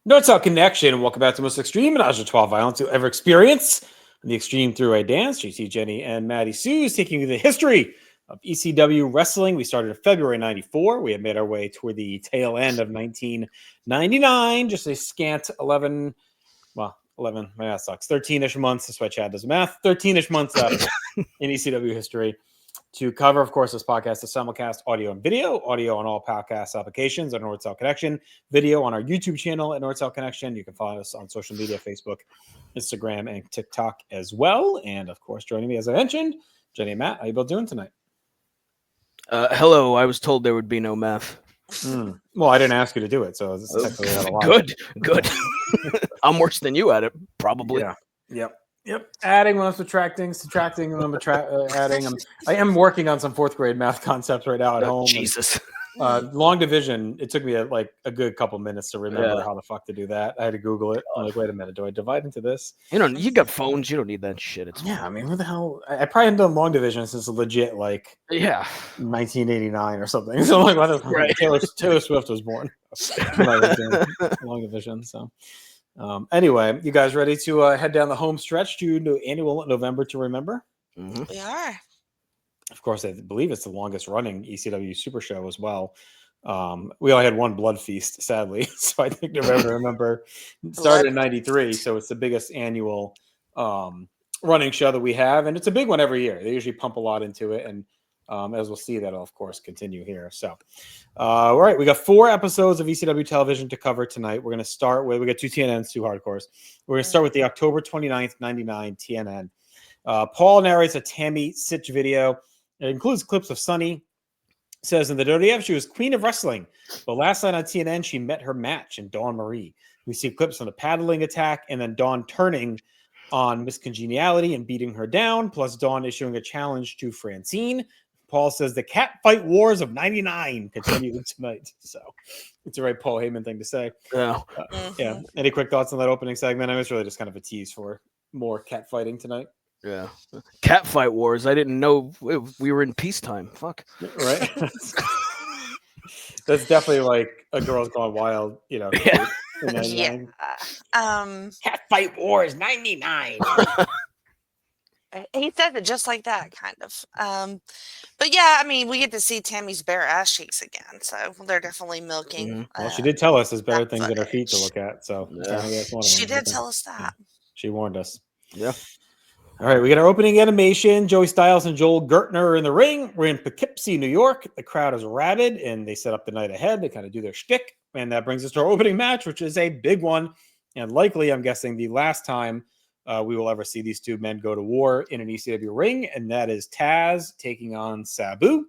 North South Connection, and welcome back to the most extreme and 12 violence you'll ever experience. The Extreme Throughway Dance, JC, Jenny, and Maddie Sue is taking you the history of ECW wrestling. We started in February 94. We have made our way toward the tail end of 1999, just a scant 11, my math sucks, 13-ish months. That's why Chad does math. 13-ish months left in ECW history. To cover, of course, this podcast is simulcast audio and video, audio on all podcast applications at North South Connection, video on our YouTube channel at North South Connection. You can follow us on social media, Facebook, Instagram, and TikTok as well. And, of course, joining me, as I mentioned, Jenny and Matt. How you both doing tonight? Hello. I was told there would be no math. Well, I didn't ask you to do it, so it's technically out of line. Good. I'm worse than you at it, probably. Yeah. Yep. Adding when I'm subtracting when I'm adding. I am working on some fourth grade math concepts right now at home. Jesus. Long division. It took me a good couple minutes to remember how the fuck to do that. I had to Google it. I'm like, wait a minute, do I divide into this? You got phones. You don't need that shit. I mean, what the hell? I probably haven't done long division since legit 1989 or something. So I'm like, right. Taylor Swift was born. Long division. So. Anyway, you guys ready to head down the home stretch to annual November to Remember? Mm-hmm. We are. Of course, I believe it's the longest running ECW Super Show as well. We only had one Blood Feast, sadly. So I think November to Remember started in 93. So it's the biggest annual running show that we have. And it's a big one every year. They usually pump a lot into it. And as we'll see, that'll, of course, continue here. So, all right, we got 4 episodes of ECW television to cover tonight. We're going to start with, we got 2 TNNs, 2 hardcores. We're going to start with the October 29th, 99 TNN. Paul narrates a Tammy Sitch video. It includes clips of Sunny. Says in the WWF, she was queen of wrestling. But last night on TNN, she met her match in Dawn Marie. We see clips from the paddling attack and then Dawn turning on Miss Congeniality and beating her down, plus Dawn issuing a challenge to Francine. Paul says the cat fight wars of 99 continue tonight. So it's a right Paul Heyman thing to say. Yeah. Yeah. Any quick thoughts on that opening segment? I mean, it's really just kind of a tease for more cat fighting tonight. Yeah. Cat fight wars. I didn't know we were in peacetime. Fuck. Right. That's definitely like a Girls Gone Wild, Yeah. Cat fight wars 99. He says it just like that, kind of. But yeah, I mean, we get to see Tammy's bare ass cheeks again, so they're definitely milking. Mm-hmm. Well, she did tell us there's better things at her feet to look at, so she did tell us that. She warned us. Yeah. All right, we got our opening animation. Joey Styles and Joel Gertner are in the ring. We're in Poughkeepsie, New York. The crowd is rabid, and they set up the night ahead. They kind of do their shtick, and that brings us to our opening match, which is a big one, and likely, I'm guessing, the last time we will ever see these two men go to war in an ECW ring, and that is Taz taking on Sabu.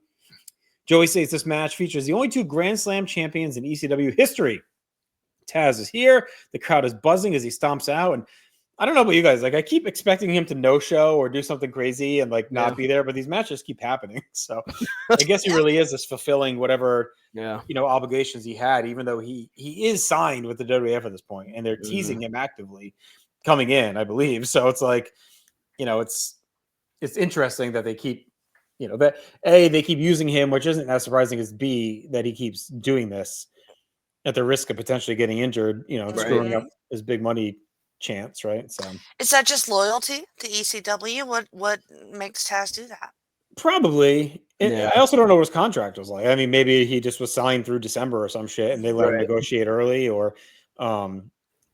Joey says this match features the only 2 Grand Slam champions in ECW history. Taz is here. The crowd is buzzing as he stomps out, and I don't know about you guys. I keep expecting him to no-show or do something crazy and not be there, but these matches keep happening. So I guess he really is just fulfilling whatever obligations he had, even though he is signed with the WWF at this point, and they're teasing him actively coming in, I believe. So it's like, it's interesting that they keep, that A, they keep using him, which isn't as surprising as B, that he keeps doing this at the risk of potentially getting injured, screwing up his big money chance, right? So is that just loyalty to ECW? What makes Taz do that? Probably. I also don't know what his contract was like. I mean, maybe he just was signed through December or some shit, and they let him negotiate early, or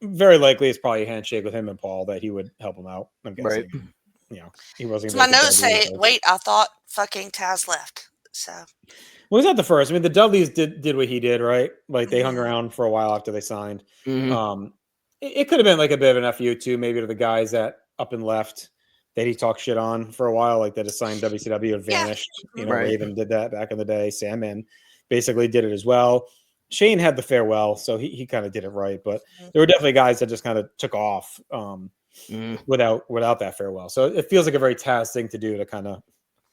very likely it's probably a handshake with him and Paul that he would help him out. I'm guessing. Right. He wasn't. So my notes say, "Wait, I thought fucking Taz left." So. Well, he's not the first. I mean, the Dudleys did what he did, right? Like they hung around for a while after they signed. Mm-hmm. It could have been like a bit of an FU too, maybe to the guys that up and left that he talked shit on for a while, like that assigned WCW and vanished. Raven did that back in the day. Sandman basically did it as well. Shane had the farewell, so he kind of did it right. But there were definitely guys that just kind of took off without that farewell. So it feels like a very Taz thing to do, to kind of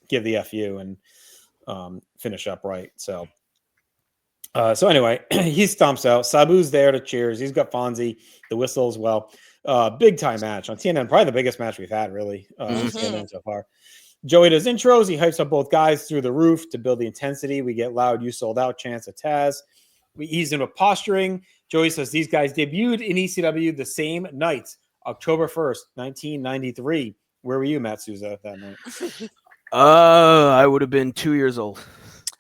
give the FU and finish up right. So anyway, he stomps out. Sabu's there to cheers. He's got Fonzie, the whistle as well. Big time match on TNN, probably the biggest match we've had really on TNN so far. Joey does intros. He hypes up both guys through the roof to build the intensity. We get loud "You sold out" chants of Taz. We eased into posturing. Joey says these guys debuted in ECW the same night, October 1st, 1993. Where were you, Matt Souza, that night? I would have been 2 years old.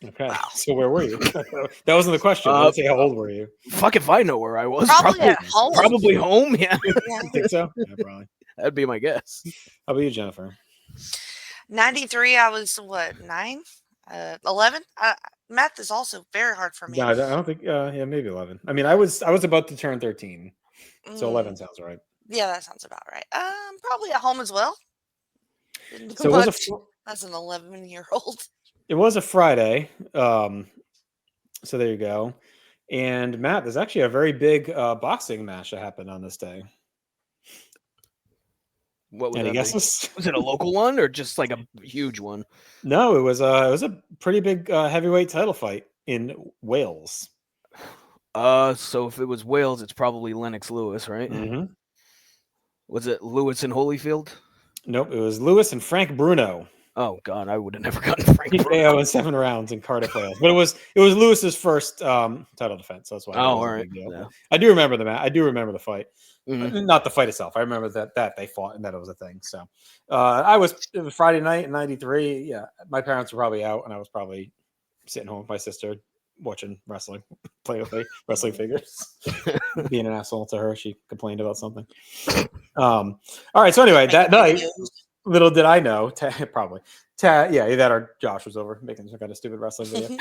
Okay, Wow. so where were you? That wasn't the question. I didn't say how old were you. Fuck if I know where I was. Probably at home. Probably home, yeah. You think so? Yeah, probably. That'd be my guess. How about you, Jennifer? 93, I was, 9? 11? Math is also very hard for me. No, I don't think. Yeah, maybe 11. I mean, I was about to turn 13, so 11 sounds right. Yeah, that sounds about right. Probably at home as well. Didn't do So it was much as an 11-year-old. It was a Friday. So there you go. And Matt, there's actually a very big boxing match that happened on this day. What was Any that? guesses? Was it a local one or just like a huge one? No, it was a pretty big heavyweight title fight in Wales. So if it was Wales, it's probably Lennox Lewis, right? Mm-hmm. Was it Lewis and Holyfield? Nope, it was Lewis and Frank Bruno. Oh God, I would have never gotten Frank Bruno. TKO in 7 rounds in Cardiff, Wales. But it was Lewis's first title defense. So that's why. All right. Yeah. I do remember the match. I do remember the fight. Mm-hmm. Not the fight itself. I remember that they fought and that it was a thing. So it was Friday night in 93. Yeah. My parents were probably out and I was probably sitting home with my sister watching wrestling, playing with wrestling figures, being an asshole to her. She complained about something. All right. So anyway, that night, little did I know, probably. Yeah, that or Josh was over making some kind of stupid wrestling video.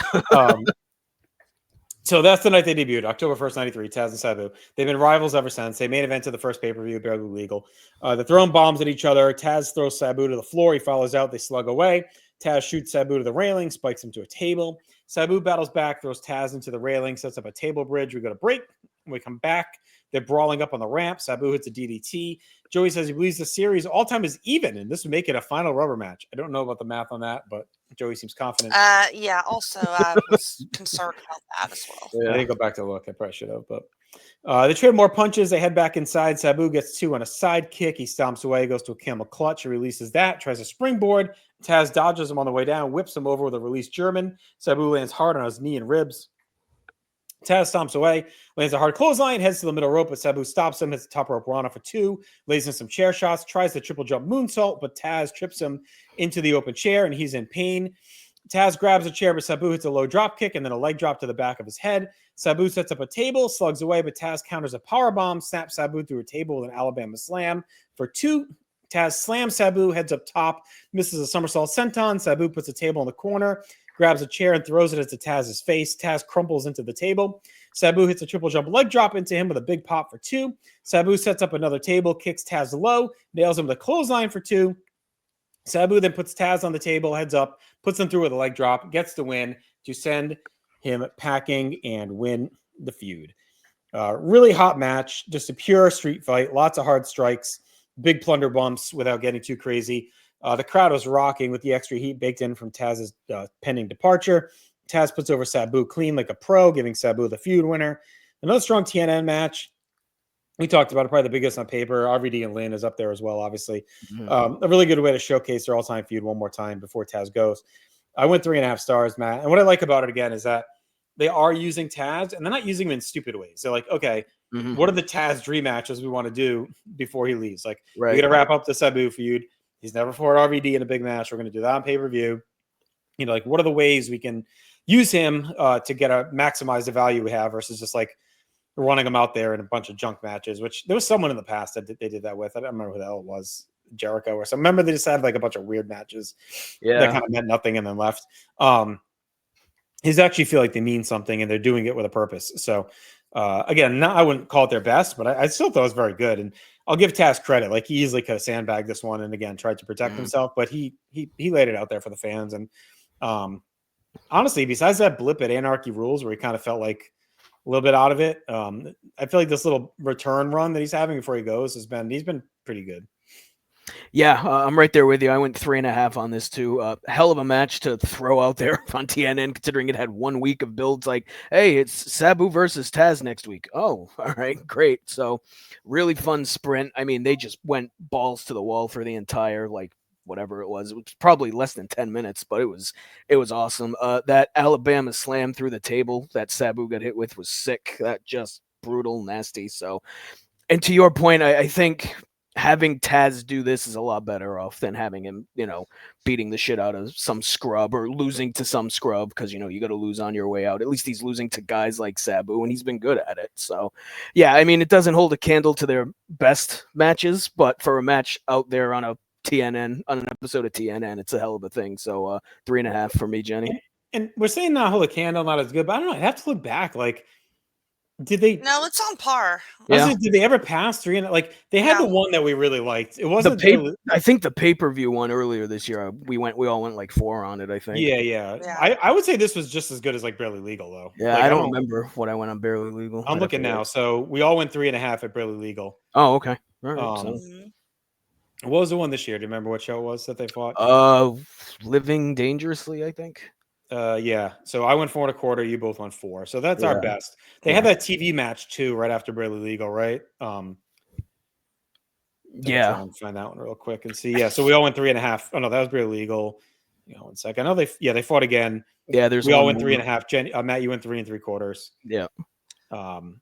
So that's the night they debuted, October 1st, 93, Taz and Sabu. They've been rivals ever since. They main evented the first pay-per-view, barely legal. They're throwing bombs at each other. Taz throws Sabu to the floor. He follows out. They slug away. Taz shoots Sabu to the railing, spikes him to a table. Sabu battles back, throws Taz into the railing, sets up a table bridge. We go to break. When we come back, they're brawling up on the ramp. Sabu hits a DDT. Joey says he believes the series all time is even, and this would make it a final rubber match. I don't know about the math on that, but Joey seems confident. Yeah, also, I was concerned about that as well. Yeah. I didn't go back to look. I probably should have, but they trade more punches. They head back inside. Sabu gets 2 on a side kick. He stomps away, goes to a camel clutch. He releases that, tries a springboard. Taz dodges him on the way down, whips him over with a released German. Sabu lands hard on his knee and ribs. Taz stomps away, lands a hard clothesline, heads to the middle rope, but Sabu stops him, hits the top rope Rana for 2, lays in some chair shots, tries the triple jump moonsault, but Taz trips him into the open chair, and he's in pain. Taz grabs a chair, but Sabu hits a low drop kick and then a leg drop to the back of his head. Sabu sets up a table, slugs away, but Taz counters a powerbomb, snaps Sabu through a table with an Alabama slam for 2. Taz slams Sabu, heads up top, misses a somersault senton. Sabu puts a table in the corner, grabs a chair and throws it into Taz's face. Taz crumples into the table. Sabu hits a triple jump leg drop into him with a big pop for 2. Sabu sets up another table, kicks Taz low, nails him with a clothesline for 2. Sabu then puts Taz on the table, heads up, puts him through with a leg drop, gets the win to send him packing and win the feud. Really hot match, just a pure street fight, lots of hard strikes, big plunder bumps without getting too crazy. The crowd was rocking with the extra heat baked in from Taz's pending departure. Taz puts over Sabu clean like a pro, giving Sabu the feud winner. Another strong TNN match. We talked about it, probably the biggest on paper. RVD and Lynn is up there as well, obviously. A really good way to showcase their all-time feud one more time before Taz goes. I went 3.5 stars, Matt. And what I like about it, again, is that they are using Taz, and they're not using him in stupid ways. They're like, okay, what are the Taz dream matches we want to do before he leaves? Like, we got to wrap up the Sabu feud. He's never fought RVD in a big match. We're going to do that on pay-per-view. You know, like, what are the ways we can use him to maximize the value we have versus just like running him out there in a bunch of junk matches, which there was someone in the past that they did that with. I don't remember who the hell it was, Jericho or something. Remember they just had like a bunch of weird matches that kind of meant nothing and then left. His actually feel like they mean something and they're doing it with a purpose. So again, I wouldn't call it their best, but I still thought it was very good. And I'll give Taz credit. Like, he easily could have sandbagged this one and again tried to protect himself, but he laid it out there for the fans. And honestly, besides that blip at Anarchy Rules where he kind of felt like a little bit out of it, I feel like this little return run that he's having before he goes he's been pretty good. Yeah, I'm right there with you. I went 3.5 on this too. Hell of a match to throw out there on TNN, considering it had 1 week of builds. Like, hey, it's Sabu versus Taz next week. Oh, all right, great. So, really fun sprint. I mean, they just went balls to the wall for the entire whatever it was. It was probably less than 10 minutes, but it was awesome. That Alabama slam through the table that Sabu got hit with was sick. That just brutal, nasty. So, and to your point, I think having Taz do this is a lot better off than having him, beating the shit out of some scrub or losing to some scrub, because you got to lose on your way out. At least he's losing to guys like Sabu, and he's been good at it. So, yeah, I mean, it doesn't hold a candle to their best matches, but for a match out there on an episode of TNN, it's a hell of a thing. So 3.5 for me, Jenny. And we're saying not hold a candle, not as good, but I don't know. I have to look back. Like, did they? No, it's on par. Yeah. Did they ever pass 3? And like they had the one that we really liked. It wasn't. I think the pay-per-view one earlier this year. We all went like 4 on it. I think. Yeah. I would say this was just as good as like Barely Legal though. Yeah, like, I don't remember what I went on Barely Legal. I'm looking now. So we all went 3.5 at Barely Legal. Oh, okay. All right. What was the one this year? Do you remember what show it was that they fought? Living Dangerously, I think. Yeah. So I went 4 1/4. You both went 4. So that's our best. They had that TV match too, right after Barely Legal, right? Yeah. Try and find that one real quick and see. Yeah. So we all went 3.5. Oh no, that was Barely Legal. 1 second. I know they fought again. Yeah. We all went 3.5. Matt, you went 3 3/4. Yeah. I don't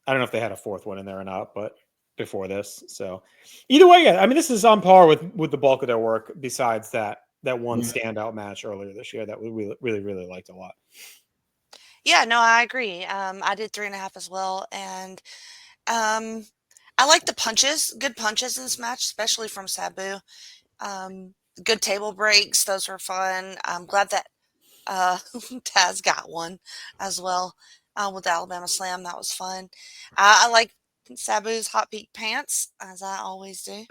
know if they had a 4th one in there or not, but before this. So either way, yeah. I mean, this is on par with the bulk of their work. Besides that one standout match earlier this year that we really liked a lot. Yeah, no, I agree. I did 3.5 as well, and I like the punches, good punches in this match, especially from Sabu. Good table breaks; those were fun. I'm glad that Taz got one as well with the Alabama Slam. That was fun. I like Sabu's hot peak pants, as I always do.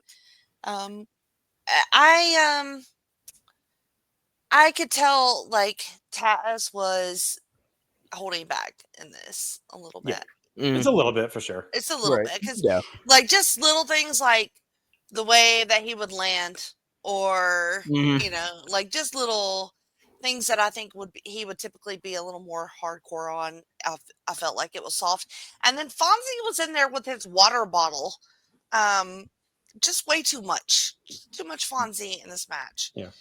I could tell like Taz was holding back in this a little bit. It's a little bit for sure. It's a little bit because like just little things like the way that he would land, or like just little things that I think he would typically be a little more hardcore on. I felt like it was soft, and then Fonzie was in there with his water bottle. Just way too much Fonzie in this match. Yeah.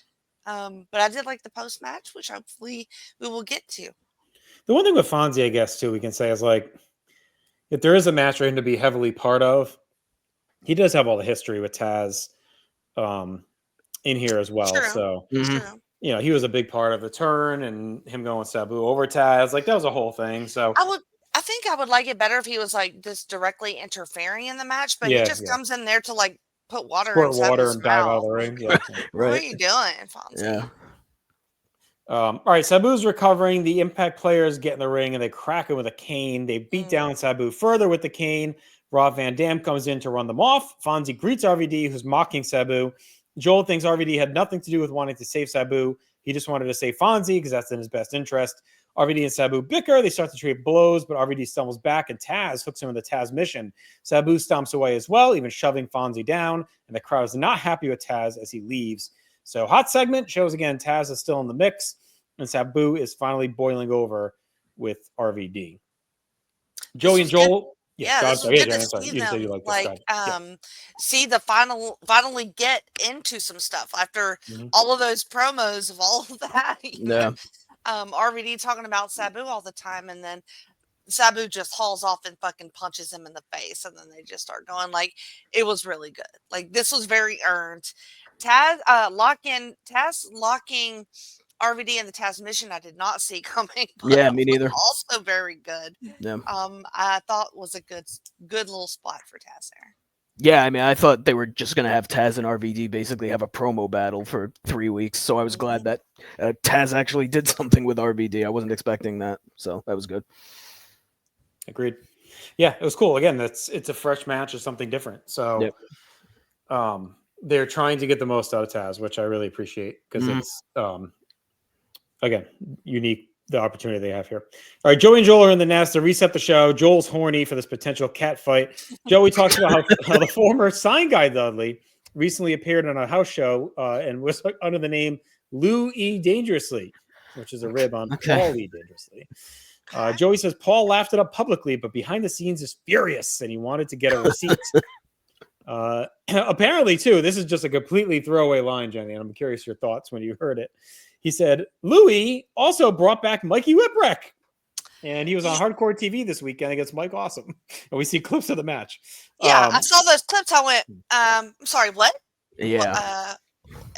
But I did like the post match, which hopefully we will get to. The one thing with Fonzie, I guess, too, we can say is like, if there is a match for him to be heavily part of, he does have all the history with Taz in here as well. True. So, True. He was a big part of the turn and him going Sabu over Taz. Like, that was a whole thing. So I think I would like it better if he was like just directly interfering in the match, but he just comes in there to like put water in Sabu's and dive out of the ring. Yeah. What are you doing, Fonzie? Yeah. All right, Sabu's recovering. The Impact players get in the ring and they crack him with a cane. They beat down Sabu further with the cane. Rob Van Dam comes in to run them off. Fonzie greets RVD, who's mocking Sabu. Joel thinks RVD had nothing to do with wanting to save Sabu. He just wanted to save Fonzie because that's in his best interest. RVD and Sabu bicker. They start to trade blows, but RVD stumbles back and Taz hooks him in the Taz mission. Sabu stomps away as well, even shoving Fonzie down, and the crowd is not happy with Taz as he leaves. So hot segment shows again Taz is still in the mix, and Sabu is finally boiling over with RVD. Joey and Joel. This was good to see them see the finally get into some stuff after all of those promos of all of that. RVD talking about Sabu all the time, and then Sabu just hauls off and fucking punches him in the face, and then they just start going. Like, it was really good. Like, this was very earned. Taz locking RVD in the Taz mission, I did not see coming. Yeah, me neither. Also very good. Yeah. I thought was a good little spot for Taz there. Yeah, I mean, I thought they were just going to have Taz and RVD basically have a promo battle for 3 weeks. So I was glad that Taz actually did something with RVD. I wasn't expecting that. So that was good. Agreed. Yeah, it was cool. Again, it's a fresh match or something different. So they're trying to get the most out of Taz, which I really appreciate because it's, again, unique. The opportunity they have here. All right, Joey and Joel are in the nest to reset the show. Joel's horny for this potential cat fight. Joey talks about how the former sign guy Dudley recently appeared on a house show and was under the name Lou E. Dangerously, which is a rib on Paul E. Dangerously. Joey says Paul laughed it up publicly, but behind the scenes is furious and he wanted to get a receipt. Apparently, too, this is just a completely throwaway line, Jenny, and I'm curious your thoughts when you heard it. He said, Louis also brought back Mikey Whipwreck, and he was on Hardcore TV this weekend against Mike Awesome. And we see clips of the match. Yeah, I saw those clips. I went, I'm sorry, what? Yeah.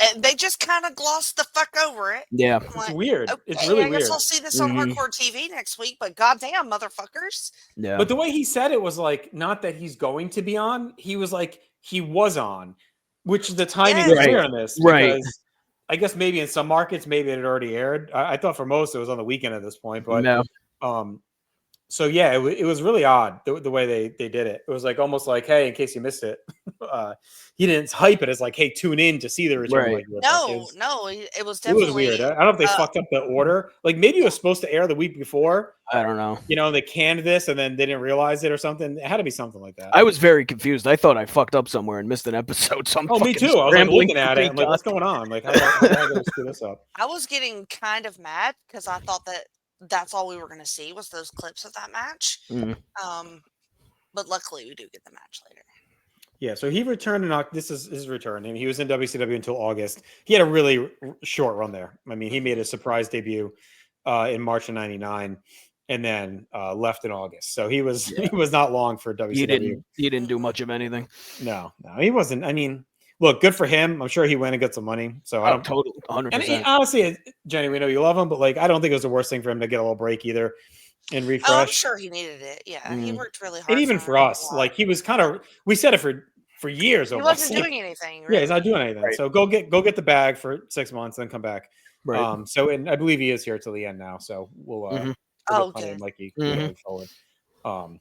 And they just kind of glossed the fuck over it. Yeah. It's weird. Okay, It's really I guess weird. I'll see this on Hardcore TV next week, but goddamn, motherfuckers. Yeah. But the way he said it was like, not that he's going to be on. He was like, he was on, which the timing is clear on this. Because I guess maybe in some markets, maybe it had already aired. I thought for most it was on the weekend at this point. But so yeah, it was really odd the way they did it. It was like almost like, hey, in case you missed it, he didn't hype it as like, hey, tune in to see the return. Right. No, it was definitely. It was weird. I don't know if they fucked up the order. Like maybe it was supposed to air the week before. I don't know. You know, they canned this and then they didn't realize it or something. It had to be something like that. I was very confused. I thought I fucked up somewhere and missed an episode. So me too. I was like looking at it. I'm like, what's going on? Like, how did I screw this up? I was getting kind of mad because I thought that's all we were going to see was those clips of that match. But luckily we do get the match later. Yeah, so he returned this is his return, and he was in WCW until August. He had a really short run there. I mean, he made a surprise debut in March of '99, and then left in August. So he was not long for WCW. He didn't do much of anything. No, he wasn't. I mean, look, good for him. I'm sure he went and got some money. So I don't totally 100%. And honestly, Jenny, we know you love him, but like I don't think it was the worst thing for him to get a little break either and refresh. Oh, I'm sure he needed it. Yeah, he worked really hard. And even for us, like he was kind of. We said it for years. He wasn't doing anything. Really. Yeah, he's not doing anything. Right. So go get the bag for 6 months, then come back. Right. So and I believe he is here till the end now. So we'll. Okay. Mikey going forward. All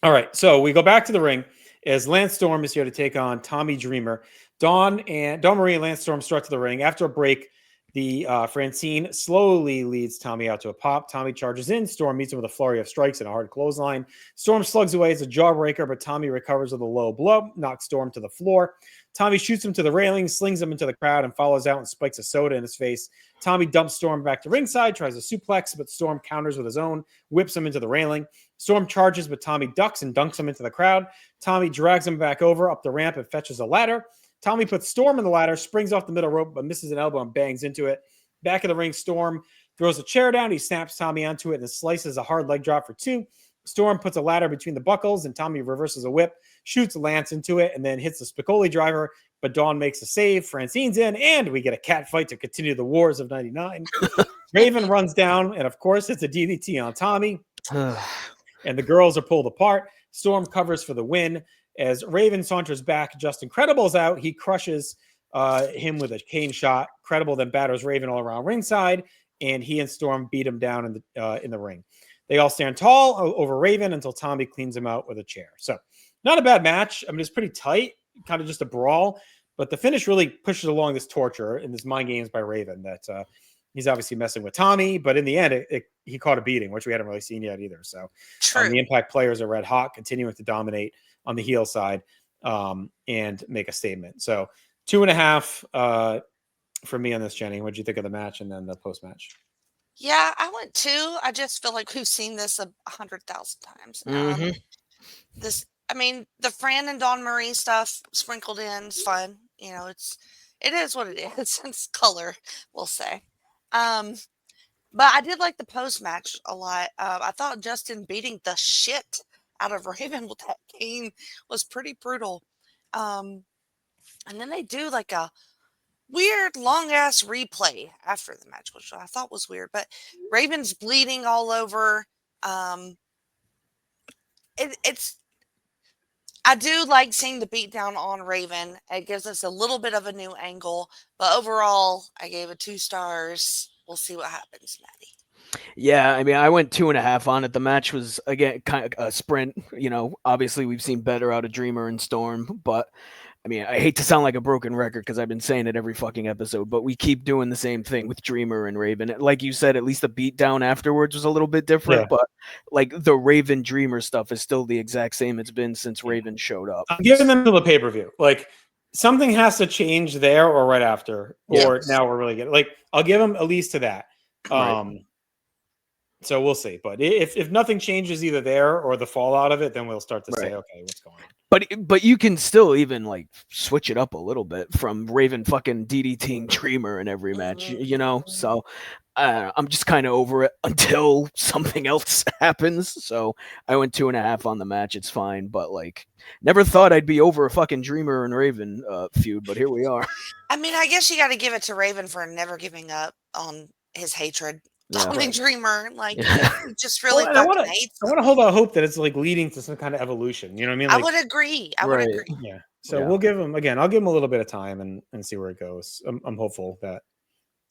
right, so we go back to the ring as Lance Storm is here to take on Tommy Dreamer. Dawn Marie and Lance Storm start to the ring. After a break, the Francine slowly leads Tommy out to a pop. Tommy charges in. Storm meets him with a flurry of strikes and a hard clothesline. Storm slugs away as a jawbreaker, but Tommy recovers with a low blow, knocks Storm to the floor. Tommy shoots him to the railing, slings him into the crowd, and follows out and spikes a soda in his face. Tommy dumps Storm back to ringside, tries a suplex, but Storm counters with his own, whips him into the railing. Storm charges, but Tommy ducks and dunks him into the crowd. Tommy drags him back over up the ramp and fetches a ladder. Tommy puts Storm in the ladder, springs off the middle rope, but misses an elbow and bangs into it. Back of the ring, Storm throws a chair down. He snaps Tommy onto it and slices a hard leg drop for 2. Storm puts a ladder between the buckles, and Tommy reverses a whip, shoots Lance into it, and then hits the Spicoli driver. But Dawn makes a save. Francine's in, and we get a cat fight to continue the wars of '99. Raven runs down, and of course, it's a DDT on Tommy. And the girls are pulled apart. Storm covers for the win. As Raven saunters back, Justin Credible's out. He crushes him with a cane shot. Credible then batters Raven all around ringside, and he and Storm beat him down in the ring. They all stand tall over Raven until Tommy cleans him out with a chair. So not a bad match. I mean, it's pretty tight, kind of just a brawl, but the finish really pushes along this torture and this mind games by Raven that he's obviously messing with Tommy, but in the end, he caught a beating, which we hadn't really seen yet either. So the Impact players are red hot, continuing to dominate on the heel side and make a statement. So 2.5 for me on this, Jenny. What did you think of the match and then the post-match? Yeah, I went 2. I just feel like we've seen this 100,000 times. I mean, the Fran and Dawn Marie stuff sprinkled in is fun. You know, it is what it is. It's color, we'll say. But I did like the post-match a lot. I thought Justin beating the shit out of Raven with that cane was pretty brutal. And then they do like a weird long ass replay after the match, which I thought was weird, but Raven's bleeding all over. I do like seeing the beatdown on Raven. It gives us a little bit of a new angle, but overall I gave it 2 stars. We'll see what happens, Maddie. Yeah, I mean, I went 2.5 on it. The match was, again, kind of a sprint. You know, obviously we've seen better out of Dreamer and Storm, but I mean, I hate to sound like a broken record because I've been saying it every fucking episode, but we keep doing the same thing with Dreamer and Raven. Like you said, at least the beatdown afterwards was a little bit different, but like the Raven Dreamer stuff is still the exact same it's been since Raven showed up. I'm giving them to the pay-per-view. Like something has to change there or right after, or now we're really good. Like I'll give them at least to that. So we'll see. But if nothing changes either there or the fallout of it, then we'll start to say, okay, what's going on? But you can still even like switch it up a little bit from Raven fucking DDTing Dreamer in every match, you know? So I'm just kind of over it until something else happens. So I went 2.5 on the match. It's fine. But like, never thought I'd be over a fucking Dreamer and Raven feud, but here we are. I mean, I guess you got to give it to Raven for never giving up on his hatred. Tommy Dreamer, like, he just really fucking hates him. I want to hold out hope that it's like leading to some kind of evolution. You know what I mean? Like, I would agree. I would agree. Yeah. So we'll give him again. I'll give him a little bit of time and see where it goes. I'm hopeful that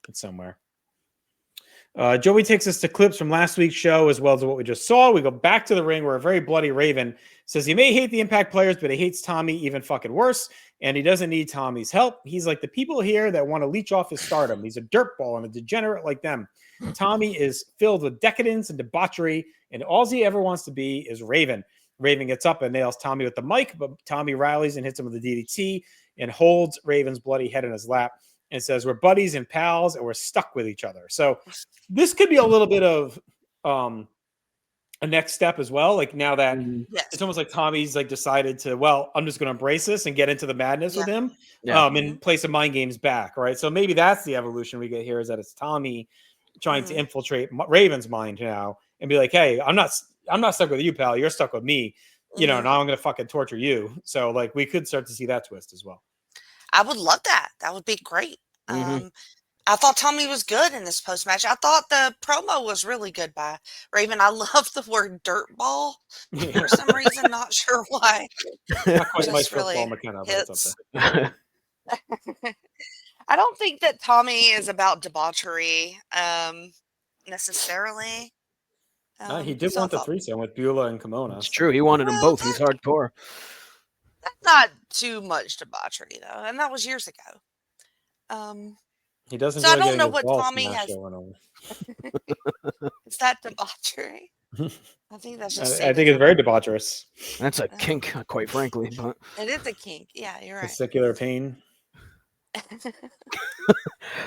it's somewhere. Joey takes us to clips from last week's show as well as what we just saw. We go back to the ring where a very bloody Raven says he may hate the Impact players, but he hates Tommy even fucking worse. And he doesn't need Tommy's help. He's like the people here that want to leech off his stardom. He's a dirtball and a degenerate like them. Tommy is filled with decadence and debauchery, and all he ever wants to be is Raven. Raven gets up and nails Tommy with the mic, but Tommy rallies and hits him with the DDT and holds Raven's bloody head in his lap and says, we're buddies and pals and we're stuck with each other. So this could be a little bit of a next step as well. Like now that it's almost like Tommy's like decided to, well, I'm just going to embrace this and get into the madness with him and play some mind games back. Right. So maybe that's the evolution we get here, is that it's Tommy trying to infiltrate Raven's mind now and be like, hey, I'm not stuck with you, pal. You're stuck with me. You know, now I'm going to fucking torture you. So like we could start to see that twist as well. I would love that. That would be great. I thought Tommy was good in this post match. I thought the promo was really good by Raven. I love the word dirtball for some reason. Not sure why. Not quite my really football McKenna, but it's up there. I don't think that Tommy is about debauchery necessarily. He did want the threesome with Beulah and Kimona. It's true. He wanted them both. He's hardcore. That's not too much debauchery, though. And that was years ago. He doesn't. So I don't know what Tommy has. Is that debauchery? I think that's just. I think it's very debaucherous. That's a kink, quite frankly. But it is a kink. Yeah, you're right. Testicular pain. But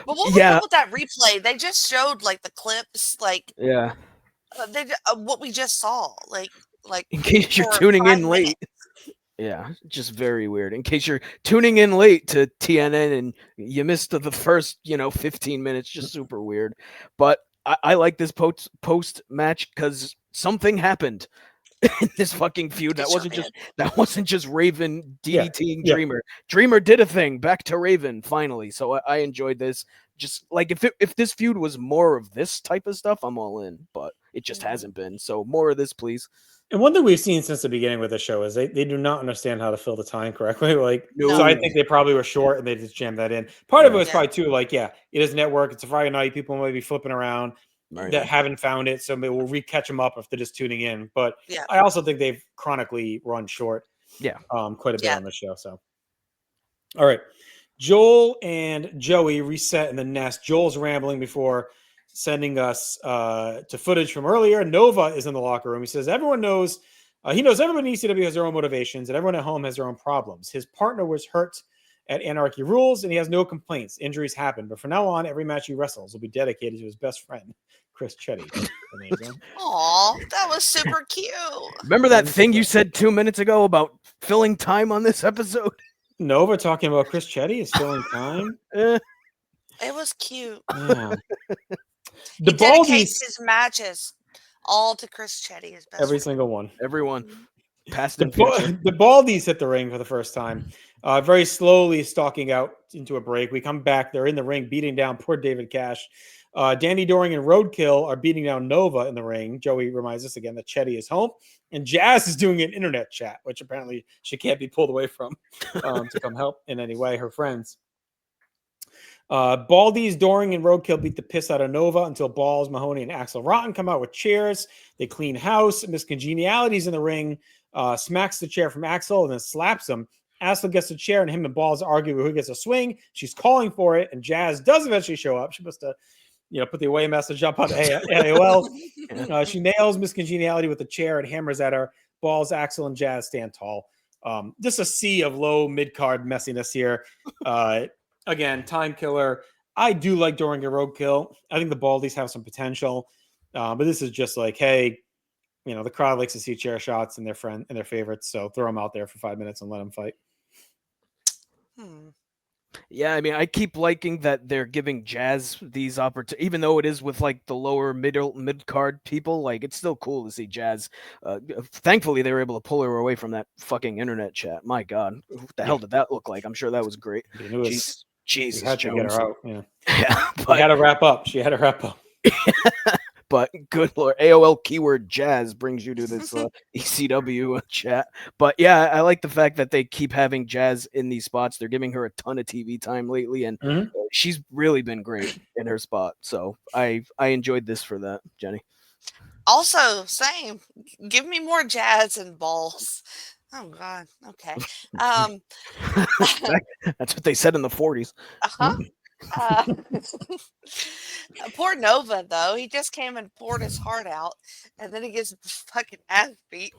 what was up with that replay? They just showed like the clips, like what we just saw, like in case you're tuning in late. Yeah, just very weird. In case you're tuning in late to TNN and you missed the first, 15 minutes, just super weird. But I like this post match because something happened in this fucking feud. That wasn't just Raven DDTing Dreamer. Dreamer did a thing back to Raven finally. So I enjoyed this. Just like if this feud was more of this type of stuff, I'm all in. But it just hasn't been. So more of this, please. And one thing we've seen since the beginning with the show is they do not understand how to fill the time correctly. So I think they probably were short and they just jammed that in. Part of it was probably too, it is network. It's a Friday night. People might be flipping around that haven't found it. So maybe we'll re-catch them up if they're just tuning in. But I also think they've chronically run short quite a bit on the show. So, all right. Joel and Joey reset in the nest. Joel's rambling before sending us to footage from earlier. Nova is in the locker room. He says everyone knows, he knows everyone in ECW has their own motivations and everyone at home has their own problems. His partner was hurt at Anarchy Rules and he has no complaints. Injuries happen, but from now on, every match he wrestles will be dedicated to his best friend, Chris Chetty. Aw, that was super cute. Remember that thing you said 2 minutes ago about filling time on this episode? Nova talking about Chris Chetty is filling time? It was cute. Yeah. He dedicates his matches all to Chris Chetty, his best every friend. single one. Everyone. Past the Baldies hit the ring for the first time. Very slowly stalking out into a break. We come back. They're in the ring beating down poor David Cash. Danny Doring and Roadkill are beating down Nova in the ring. Joey reminds us again that Chetty is home. And Jazz is doing an internet chat, which apparently she can't be pulled away from to come help in any way, her friends. Baldies, Doring, and Roadkill beat the piss out of Nova until Balls, Mahoney, and Axel Rotten come out with chairs. They clean house. Miss Congeniality's in the ring, smacks the chair from Axel and then slaps him. Axel gets the chair and him and Balls argue who gets a swing. She's calling for it, and Jazz does eventually show up. She must have, put the away message up on AOL. She nails Miss Congeniality with the chair and hammers at her. Balls, Axel, and Jazz stand tall. Just a sea of low mid-card messiness here. Again, time killer. I do like Doring and Roadkill. I think the Baldies have some potential. But this is just like, hey, the crowd likes to see chair shots and their favorites, so throw them out there for 5 minutes and let them fight. Yeah, I mean, I keep liking that they're giving Jazz these opportunities, even though it is with like the lower mid card people. Like, it's still cool to see Jazz. Thankfully, they were able to pull her away from that fucking internet chat. My God, what the hell did that look like? I'm sure that was great. Jesus, we had to get her out. Yeah, yeah, but, she had to wrap up. But good Lord, AOL keyword Jazz brings you to this ECW chat. But yeah, I like the fact that they keep having Jazz in these spots. They're giving her a ton of TV time lately, and she's really been great in her spot. So I enjoyed this for that, Jenny. Also, same. Give me more Jazz and balls. Oh God. Okay. That's what they said in the 40s. Poor Nova, though. He just came and poured his heart out, and then he gets fucking ass beat.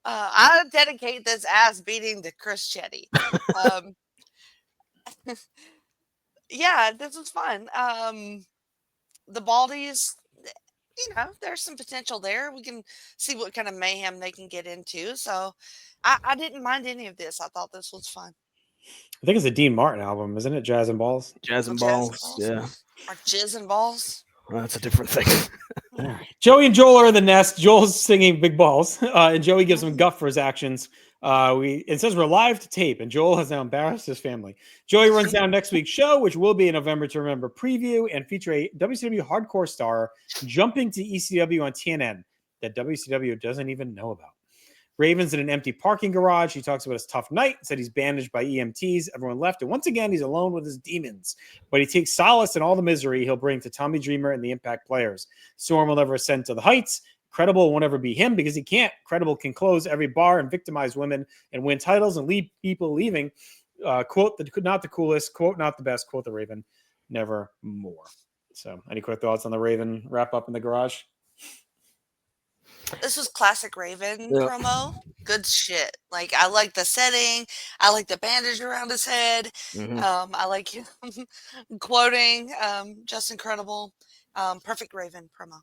I dedicate this ass beating to Chris Chetty. Yeah, this was fun. The Baldies, there's some potential there. We can see what kind of mayhem they can get into. So I didn't mind any of this. I thought this was fun. I think it's a Dean Martin album, isn't it? Jazz and Balls. Jazz and Balls. Yeah. Or Jizz and Balls. Well, that's a different thing. Joey and Joel are in the nest. Joel's singing Big Balls, and Joey gives him guff for his actions. It says we're live to tape, and Joel has now embarrassed his family. Joey runs down next week's show, which will be a November to Remember preview and feature a WCW hardcore star jumping to ECW on TNN that WCW doesn't even know about. Raven's in an empty parking garage. He talks about his tough night, said he's bandaged by EMTs. Everyone left, and once again, he's alone with his demons. But he takes solace in all the misery he'll bring to Tommy Dreamer and the Impact players. Storm will never ascend to the heights. Credible won't ever be him because he can't. Credible can close every bar and victimize women and win titles and leave people leaving. Quote, not the coolest. Quote, not the best. Quote, the Raven. Never more. So, any quick thoughts on the Raven wrap up in the garage? This was classic Raven promo. Good shit. Like, I like the setting. I like the bandage around his head. I like him quoting just incredible. Perfect Raven promo.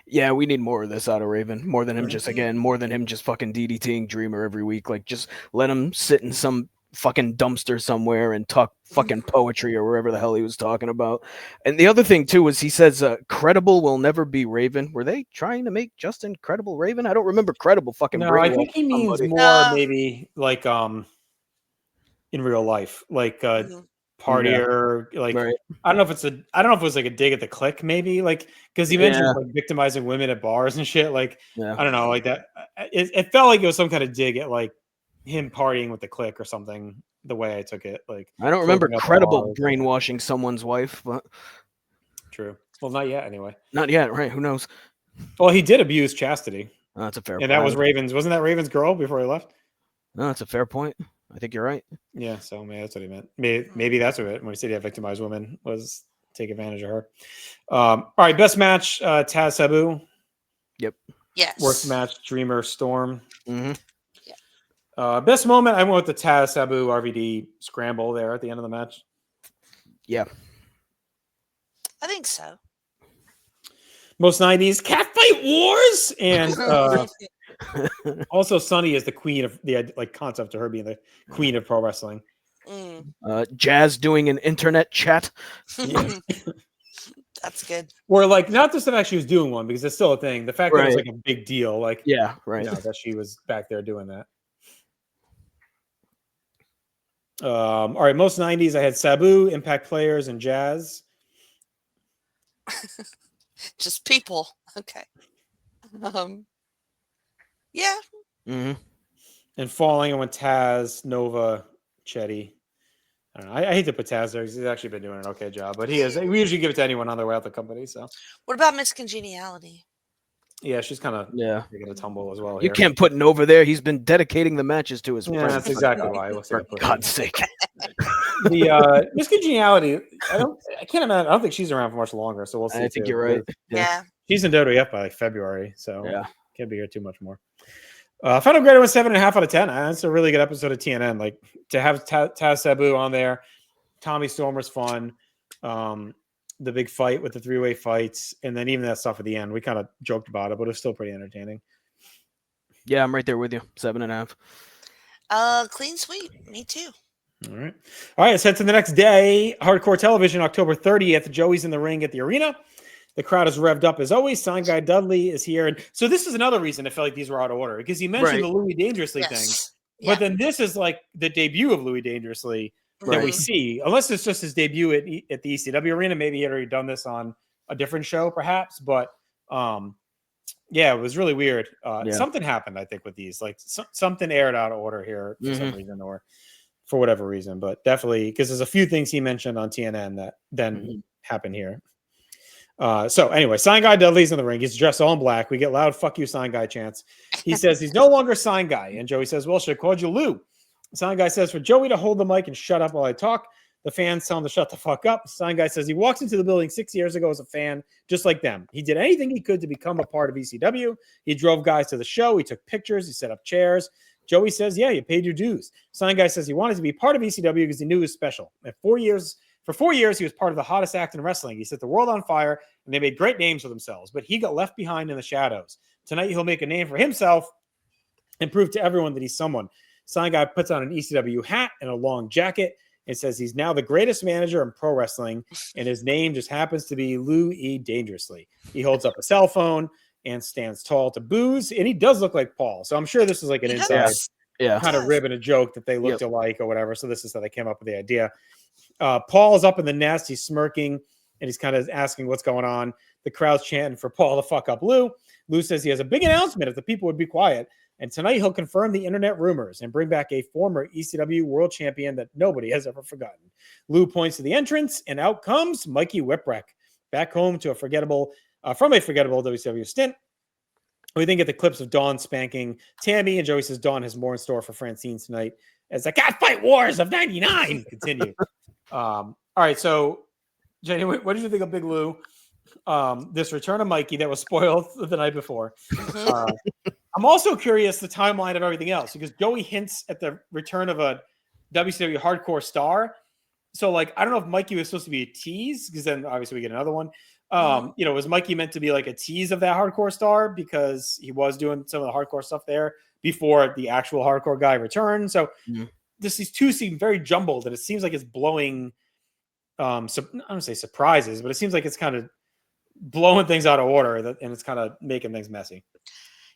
Yeah, we need more of this out of Raven. More than him just fucking DDTing Dreamer every week. Like, just let him sit in some fucking dumpster somewhere and talk fucking poetry or wherever the hell he was talking about. And the other thing too was he says Credible will never be Raven. Were they trying to make Justin Credible Raven? I don't remember Credible fucking. No, I think he means more maybe like in real life, like partier, like right. I don't know if it was like a dig at the Click, maybe, like, because he mentioned like victimizing women at bars and shit. Like I don't know, like that. It felt like it was some kind of dig at like him partying with the Click or something. The way I took it, like I don't remember Credible brainwashing someone's wife, but true. Well, not yet, anyway. Not yet, right? Who knows? Well, he did abuse Chastity. Oh, that's a fair point. And that was Raven's. Wasn't that Raven's girl before he left? No, that's a fair point. I think you're right. Yeah, so maybe that's what he meant. Maybe that's what it when he said he had victimized women was take advantage of her. All right, best match, Taz Sabu. Yep. Yes. Worst match, Dreamer Storm. Mm-hmm. Best moment, I went with the Taz Sabu RVD scramble there at the end of the match. Yeah. I think so. Most 90s Catfight Wars, and also Sunny is the queen of the like concept of her being the queen of pro wrestling. Jazz doing an internet chat. That's good. Or like not just the fact she was doing one because it's still a thing. The fact that it was like a big deal, like that she was back there doing that. All right, most 90s, I had Sabu, Impact players, and Jazz. Just people. Okay. Yeah. Mm-hmm. And falling, I went Taz, Nova, Chetty. I don't know. I hate to put Taz there because he's actually been doing an okay job, but he is. We usually give it to anyone on their way out the company. So, what about Miss Congeniality? Yeah, she's kind of taking a tumble as well. You can't put Nova there. He's been dedicating the matches to his friends. That's exactly why. For God's sake. The Miss Congeniality, I can't imagine. I don't think she's around for much longer. So we'll see. I think you're right. Yeah. She's in WWF by like February, so can't be here too much more. Final grade was 7.5 out of 10. That's a really good episode of TNN. Like to have Taz Sabu on there, Tommy Storm was fun. the big fight with the 3-way fights, and then even that stuff at the end. We kind of joked about it, but it was still pretty entertaining. Yeah, I'm right there with you. 7.5. Clean sweep. Me too. All right. Let's head to the next day. Hardcore Television, October 30th. Joey's in the ring at the arena. The crowd is revved up as always. Sign Guy Dudley is here. And so this is another reason I felt like these were out of order, because he mentioned the Louis Dangerously thing. But then this is like the debut of Louis Dangerously that we see, unless it's just his debut at the ECW arena. Maybe he had already done this on a different show, perhaps. But yeah, it was really weird. Something happened, I think, with these. Like something aired out of order here for some reason, or for whatever reason. But definitely, because there's a few things he mentioned on TNN that then happened here. So anyway, Sign Guy Dudley's in the ring. He's dressed all in black. We get loud "fuck you, Sign Guy" chants. He says he's no longer Sign Guy, and Joey says, "Well, should I call you Lou?" Sign Guy says for Joey to hold the mic and shut up while I talk. The fans tell him to shut the fuck up. Sign Guy says he walks into the building 6 years ago as a fan, just like them. He did anything he could to become a part of ECW. He drove guys to the show. He took pictures. He set up chairs. Joey says, yeah, you paid your dues. Sign Guy says he wanted to be part of ECW because he knew it was special. For 4 years, he was part of the hottest act in wrestling. He set the world on fire, and they made great names for themselves. But he got left behind in the shadows. Tonight, he'll make a name for himself and prove to everyone that he's someone. Sign Guy puts on an ECW hat and a long jacket and says he's now the greatest manager in pro wrestling, and his name just happens to be Lou E. Dangerously. He holds up a cell phone and stands tall to booze, and he does look like Paul. So I'm sure this is like an inside kind of rib and a joke that they looked alike or whatever. So this is how they came up with the idea. Paul is up in the nest. He's smirking, and he's kind of asking what's going on. The crowd's chanting for Paul to fuck up Lou. Lou says he has a big announcement if the people would be quiet. And tonight he'll confirm the internet rumors and bring back a former ECW world champion that nobody has ever forgotten. Lou points to the entrance, and out comes Mikey Whipwreck, back home to from a forgettable WCW stint. We then get the clips of Dawn spanking Tammy, and Joey says Dawn has more in store for Francine tonight as the Catfight Wars of '99 continue. All right, so Jenny, what did you think of Big Lou? This return of Mikey that was spoiled the night before. I'm also curious the timeline of everything else, because Joey hints at the return of a WCW hardcore star. So, like, I don't know if Mikey was supposed to be a tease, because then obviously we get another one. Was Mikey meant to be like a tease of that hardcore star because he was doing some of the hardcore stuff there before the actual hardcore guy returned? So these two seem very jumbled, and it seems like it's blowing. I don't want to say surprises, but it seems like it's kind of blowing things out of order, and it's kind of making things messy.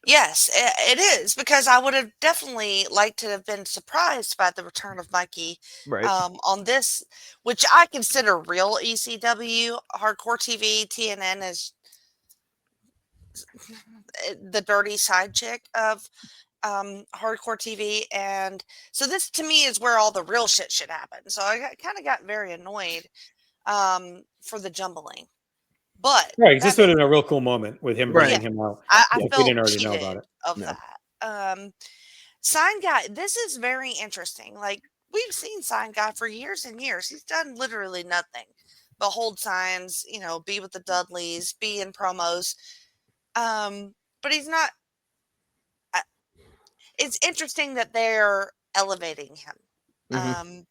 Yes, it is, because I would have definitely liked to have been surprised by the return of Mikey on this, which I consider real ECW. Hardcore TV, TNN is the dirty side chick of hardcore TV. And so this, to me, is where all the real shit should happen. So I kind of got very annoyed for the jumbling. But right, this would have been a real cool moment with him bringing him out. I felt we didn't already know about it. Of that. Sign Guy, this is very interesting. Like, we've seen Sign Guy for years and years. He's done literally nothing but hold signs, be with the Dudleys, be in promos. But he's not. It's interesting that they're elevating him.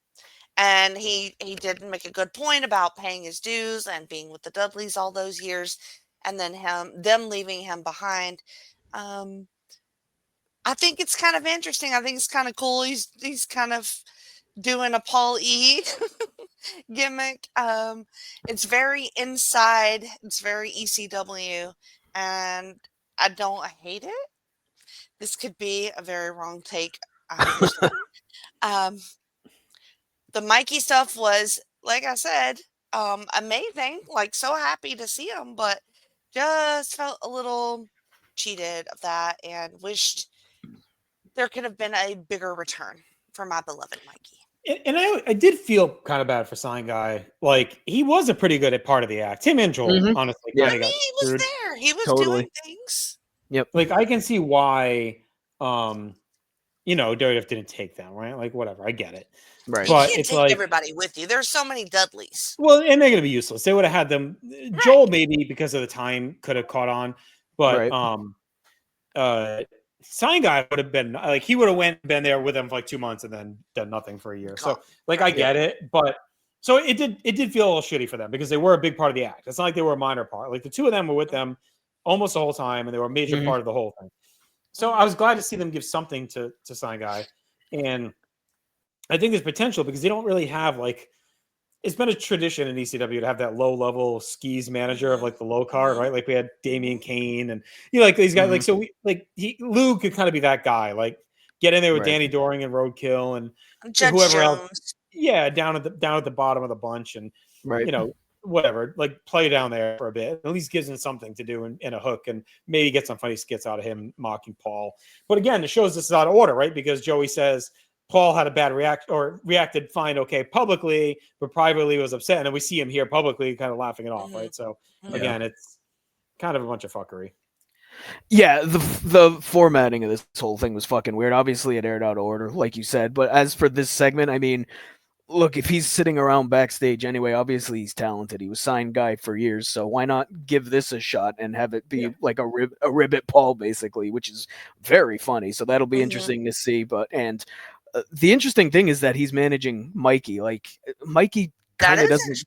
And he did make a good point about paying his dues and being with the Dudleys all those years, and then them leaving him behind. I think it's kind of interesting. I think it's kind of cool. He's kind of doing a Paul E gimmick. It's very inside. It's very ECW, and I don't hate it. This could be a very wrong take. I understand. The Mikey stuff was, like I said, amazing. Like, so happy to see him, but just felt a little cheated of that and wished there could have been a bigger return for my beloved Mikey. And I did feel kind of bad for Sign Guy. Like, he was a pretty good at part of the act. Him and Joel, honestly. He was there. He was doing things. Yep. Like, I can see why, WWF didn't take them, right? Like, whatever. I get it. Right. But you can't take everybody with you. There's so many Dudleys. Well, and they're going to be useless. They would have had them. Right. Joel, maybe because of the time, could have caught on. But Sign Guy would have been like, he would have been there with them for like 2 months and then done nothing for a year. So, like, I get it. But So it did feel a little shitty for them because they were a big part of the act. It's not like they were a minor part. Like the two of them were with them almost the whole time, and they were a major part of the whole thing. So I was glad to see them give something to Sign Guy, and I think there's potential because they don't really have like. It's been a tradition in ECW to have that low level skis manager of like the low card, right? Like we had Damian Kane and like these guys. Like so, Lou could kind of be that guy. Like get in there with Danny Doring and Roadkill and Judge whoever Jones. else. Yeah, down at the bottom of the bunch and whatever. Like play down there for a bit. At least gives him something to do in a hook and maybe get some funny skits out of him mocking Paul. But again, it shows this is out of order, right? Because Joey says. Paul had a bad reacted fine, okay, publicly, but privately was upset. And then we see him here publicly kind of laughing it off, right? So again, it's kind of a bunch of fuckery. Yeah, the formatting of this whole thing was fucking weird. Obviously, it aired out of order, like you said. But as for this segment, I mean, look, if he's sitting around backstage anyway, obviously he's talented. He was Signed Guy for years, so why not give this a shot and have it be like a ribbit Paul, basically, which is very funny. So that'll be interesting to see. But the interesting thing is that he's managing Mikey. Like Mikey kind of doesn't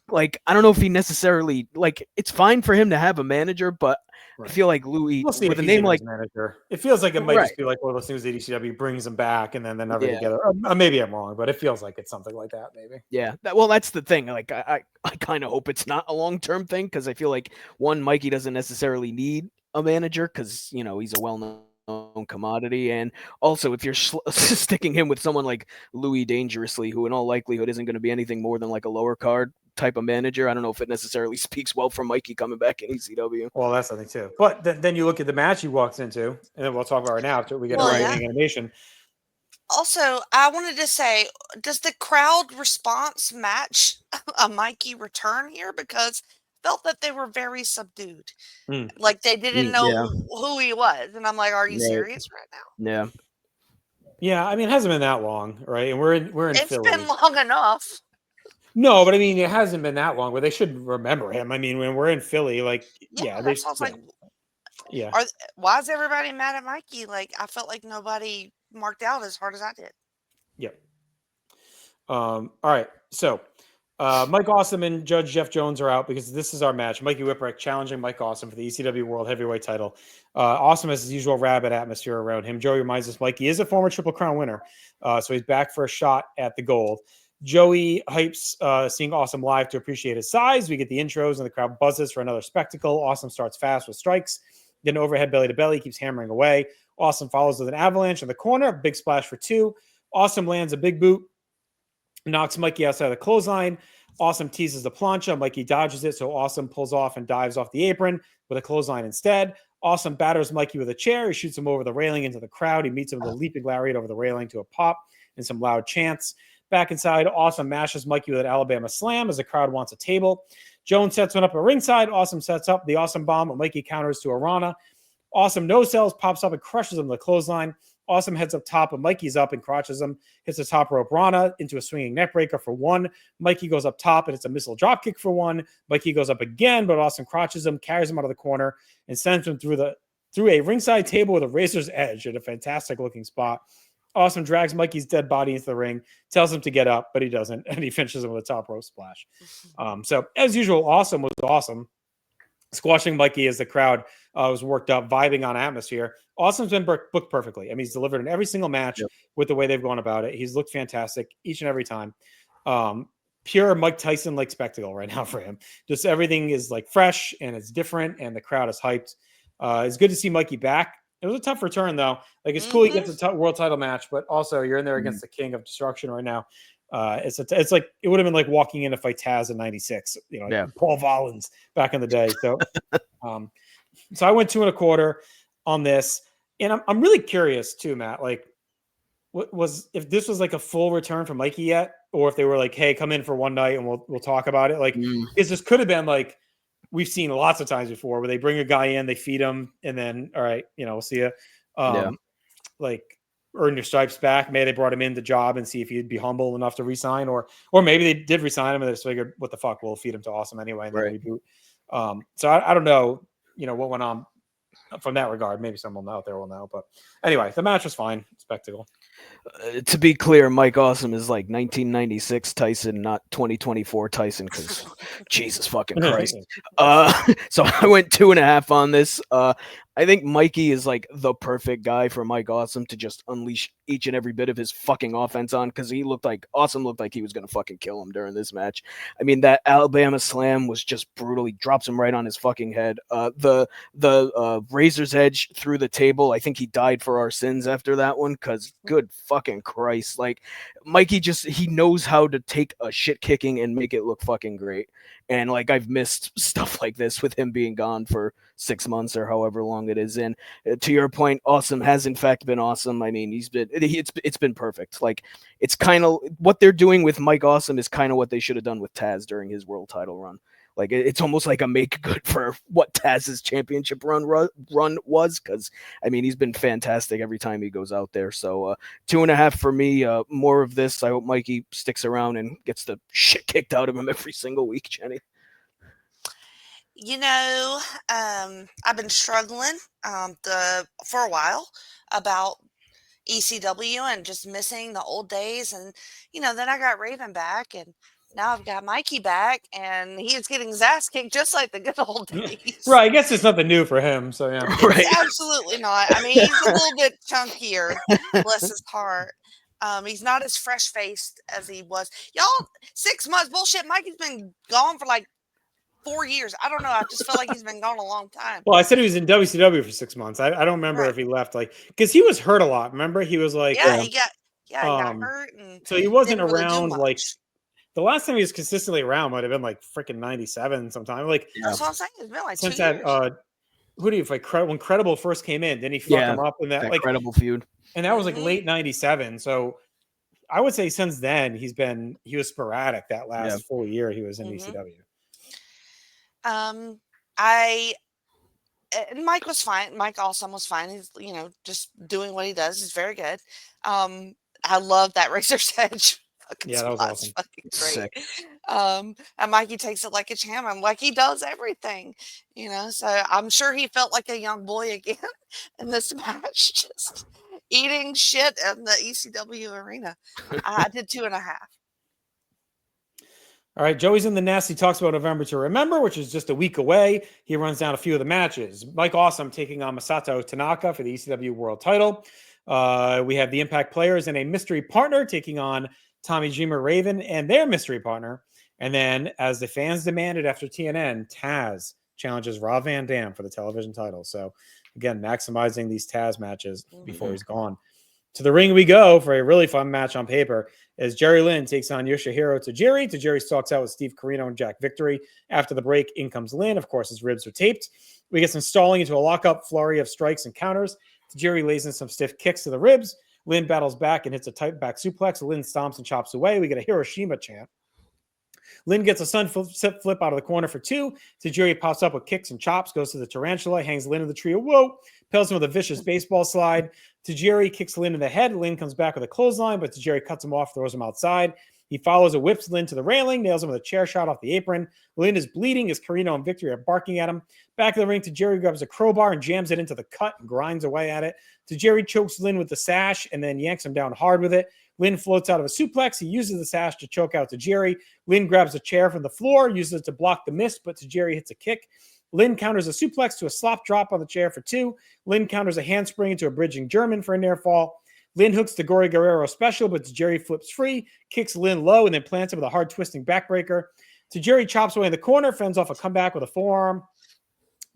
like. I don't know if he necessarily like. It's fine for him to have a manager, but I feel like Louis with a name like manager, it feels like it might just be like one of those things that ECW brings him back and then they're never together. Maybe I'm wrong, but it feels like it's something like that. Maybe. Yeah. Well, that's the thing. Like I kind of hope it's not a long-term thing because I feel like Mikey doesn't necessarily need a manager because he's a well-known commodity, and also if you're sticking him with someone like Louis Dangerously, who in all likelihood isn't going to be anything more than like a lower card type of manager, I don't know if it necessarily speaks well for Mikey coming back in ECW. Well, that's something too. But then you look at the match he walks into, and then we'll talk about it right now after we get animation. Also, I wanted to say, does the crowd response match a Mikey return here? Because I felt that they were very subdued. Like they didn't know who he was. And I'm like, are you serious right now? Yeah. Yeah, I mean, it hasn't been that long, right? And we're in Philly. It's been long enough. No, but I mean, it hasn't been that long where they should remember him. I mean, when we're in Philly, like, that sounds like, why is everybody mad at Mikey? Like, I felt like nobody marked out as hard as I did. Yep. All right. So, Mike Awesome and Judge Jeff Jones are out because this is our match. Mikey Whipwreck challenging Mike Awesome for the ECW World Heavyweight title. Awesome has his usual rabid atmosphere around him. Joey reminds us Mikey is a former Triple Crown winner, so he's back for a shot at the gold. Joey hypes seeing Awesome live to appreciate his size. We get the intros and the crowd buzzes for another spectacle. Awesome starts fast with strikes. Then overhead belly to belly, keeps hammering away. Awesome follows with an avalanche in the corner. Big splash for 2. Awesome lands a big boot. Knocks Mikey outside the clothesline. Awesome teases the plancha. Mikey dodges it, so Awesome pulls off and dives off the apron with a clothesline instead. Awesome batters Mikey with a chair. He shoots him over the railing into the crowd. He meets him with a leaping lariat over the railing to a pop and some loud chants. Back inside, Awesome mashes Mikey with an Alabama slam as the crowd wants a table. Jones sets one up at ringside. Awesome sets up the Awesome bomb, but Mikey counters to a Rana. Awesome no-sells, pops up and crushes him with the clothesline. Awesome heads up top, but Mikey's up and crotches him. Hits the top rope Rana into a swinging neckbreaker for 1. Mikey goes up top, and it's a missile dropkick for 1. Mikey goes up again, but Awesome crotches him, carries him out of the corner, and sends him through a ringside table with a razor's edge at a fantastic-looking spot. Awesome drags Mikey's dead body into the ring, tells him to get up, but he doesn't, and he finishes him with a top rope splash. So, as usual, Awesome was awesome. Squashing Mikey as the crowd was worked up, vibing on atmosphere. Awesome's been booked perfectly. I mean, he's delivered in every single match with the way they've gone about it. He's looked fantastic each and every time. Pure Mike Tyson-like spectacle right now for him. Just everything is like fresh and it's different, and the crowd is hyped. It's good to see Mikey back. It was a tough return, though. Like, it's cool he gets a world title match, but also you're in there against the king of destruction right now. It's like it would have been like walking in to fight Taz in '96, Paul Vollins back in the day. So, so I went 2 1/4 on this, and I'm really curious too, Matt. Like, what was if this was like a full return for Mikey yet, or if they were like, "Hey, come in for one night and we'll talk about it." Like, is this could have been like we've seen lots of times before where they bring a guy in, they feed him, and then all right, we'll see you. Like, earn your stripes back. Maybe they brought him in the job and see if he'd be humble enough to resign, or maybe they did resign him and they just figured, what the fuck, we'll feed him to Awesome anyway. And then reboot. So I don't know, what went on from that regard. Maybe someone out there will know, but anyway, the match was fine. Spectacle. To be clear, Mike Awesome is like 1996 Tyson, not 2024 Tyson, because Jesus fucking Christ. So I went 2.5 on this. I think Mikey is like the perfect guy for Mike Awesome to just unleash each and every bit of his fucking offense on, because Awesome looked like he was gonna fucking kill him during this match. I mean, that Alabama slam was just brutal. He drops him right on his fucking head. The Razor's Edge through the table. I think he died for our sins after that one, because good fucking Christ. Like, Mikey he knows how to take a shit kicking and make it look fucking great. And like, I've missed stuff like this with him being gone for 6 months or however long it is. And to your point, Awesome has in fact been awesome. I mean, it's been perfect. Like, it's kind of what they're doing with Mike Awesome is kind of what they should have done with Taz during his world title run. Like, it's almost like a make good for what Taz's championship run was, because I mean, he's been fantastic every time he goes out there. So 2.5 for me. More of this. I hope Mikey sticks around and gets the shit kicked out of him every single week, Jenny. You know, I've been struggling for a while about ECW and just missing the old days. And, then I got Raven back, and now I've got Mikey back, and he is getting his ass kicked just like the good old days. Right. I guess it's nothing new for him. So, yeah. Right. Absolutely not. I mean, he's a little bit chunkier, bless his heart. He's not as fresh-faced as he was. Y'all, 6 months, bullshit. Mikey's been gone for like 4 years. I don't know. I just feel like he's been gone a long time. Well, I said he was in WCW for 6 months. I don't remember if he left, like, because he was hurt a lot. Remember, he was like, he got hurt, and so he wasn't didn't really do around. Like, much. the last time he was consistently around might have been like freaking 97 sometime. Like, That's what I'm saying. It's been like since 2 years. that, who do you fight? When Credible first came in, didn't he fuck him up in that like Credible feud? And that was like late 97. So I would say since then he was sporadic. That last full year he was in ECW. Mike was fine. Mike Awesome was fine. He's, just doing what he does. He's very good. I love that Razor's Edge. That was awesome. Fucking great. Sick. And Mikey takes it like a champ. I'm like, he does everything, so I'm sure he felt like a young boy again in this match, just eating shit in the ECW arena. I did 2.5. All right, Joey's in the nest. He talks about November to Remember, which is just a week away. He runs down a few of the matches. Mike Awesome taking on Masato Tanaka for the ECW World Title. We have the Impact Players and a mystery partner taking on Tommy Dreamer Raven and their mystery partner. And then, as the fans demanded after TNN, Taz challenges Rob Van Dam for the television title. So, again, maximizing these Taz matches before he's gone. To the ring we go for a really fun match on paper as Jerry Lynn takes on Yoshihiro Tajiri. Tajiri stalks out with Steve Corino and Jack Victory. After the break, in comes Lynn. Of course, his ribs are taped. We get some stalling into a lockup flurry of strikes and counters. Tajiri lays in some stiff kicks to the ribs. Lynn battles back and hits a tight back suplex. Lynn stomps and chops away. We get a Hiroshima chant. Lynn gets a sun flip out of the corner for 2. Tajiri pops up with kicks and chops, goes to the tarantula, hangs Lynn in the tree. Whoa! Pills him with a vicious baseball slide. Tajiri kicks Lynn in the head. Lynn comes back with a clothesline, but Tajiri cuts him off, throws him outside. He follows and whips Lynn to the railing, nails him with a chair shot off the apron. Lynn is bleeding as Corino and Victory are barking at him. Back of the ring, Tajiri grabs a crowbar and jams it into the cut and grinds away at it. Tajiri chokes Lynn with the sash and then yanks him down hard with it. Lynn floats out of a suplex. He uses the sash to choke out Tajiri. Lynn grabs a chair from the floor, uses it to block the miss, but Tajiri hits a kick. Lynn counters a suplex to a slop drop on the chair for 2. Lynn counters a handspring into a bridging German for a near fall. Lynn hooks the Gory Guerrero special, but Tajiri flips free, kicks Lynn low, and then plants him with a hard twisting backbreaker. Tajiri chops away in the corner, fends off a comeback with a forearm.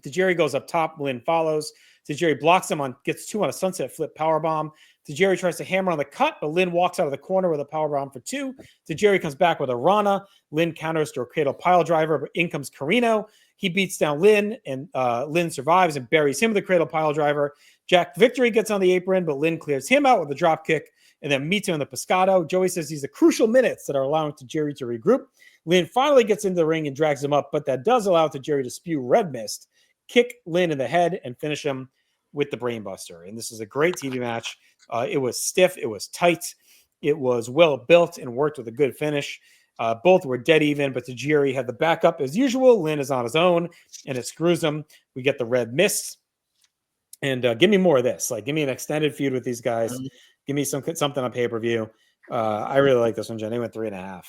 Tajiri goes up top. Lynn follows. Tajiri blocks him gets 2 on a sunset flip powerbomb. Tajiri tries to hammer on the cut, but Lynn walks out of the corner with a powerbomb for 2. Tajiri comes back with a Rana. Lynn counters to a cradle pile driver, but in comes Corino. He beats down Lynn, and Lynn survives and buries him with a cradle pile driver. Jack Victory gets on the apron, but Lynn clears him out with a drop kick and then meets him in the Pescado. Joey says these are crucial minutes that are allowing Tajiri to regroup. Lynn finally gets into the ring and drags him up, but that does allow Tajiri to spew red mist, kick Lynn in the head, and finish him with the brainbuster. And this is a great TV match. It was stiff. It was tight. It was well built and worked with a good finish. Both were dead even, but Tajiri had the backup as usual. Lynn is on his own, and it screws him. We get the red mist. And give me more of this. Like, give me an extended feud with these guys. give me something on pay-per-view. I really like this one, Jen. They went 3.5.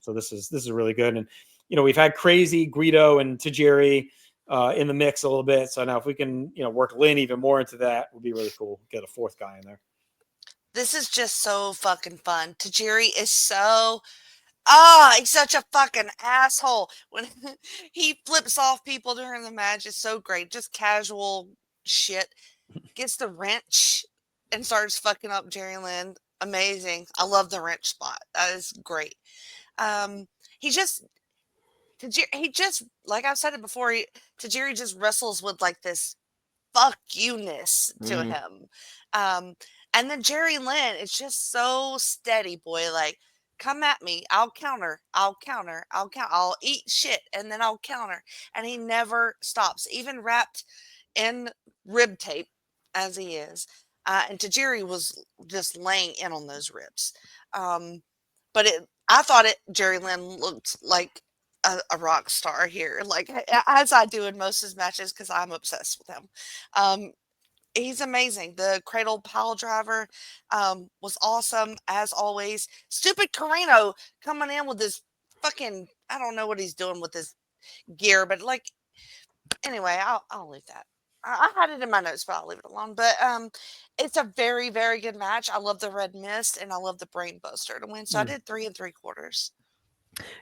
So this is really good. And we've had Crazy, Guido, and Tajiri in the mix a little bit. So now if we can work Lynn even more into that, would be really cool. Get a fourth guy in there. This is just so fucking fun. Tajiri is he's such a fucking asshole. When he flips off people during the match, it's so great. Just casual shit. Gets the wrench and starts fucking up Jerry Lynn. Amazing. I love the wrench spot. That is great. He just, like I've said it before, Tajiri just wrestles with like this fuck you-ness to him. And then Jerry Lynn is just so steady, boy. Like, come at me. I'll counter. I'll eat shit and then I'll counter. And he never stops, even wrapped in rib tape as he is. And Tajiri was just laying in on those ribs. But I thought Jerry Lynn looked like a rock star here, like as I do in most of his matches because I'm obsessed with him. He's amazing. The cradle pile driver was awesome as always. Stupid Carino coming in with this fucking, I don't know what he's doing with his gear, but like, anyway, I'll leave that. I had it in my notes, but I'll leave it alone. But it's a very, very good match. I love the Red Mist and I love the Brain Buster to win. So I did 3 3/4.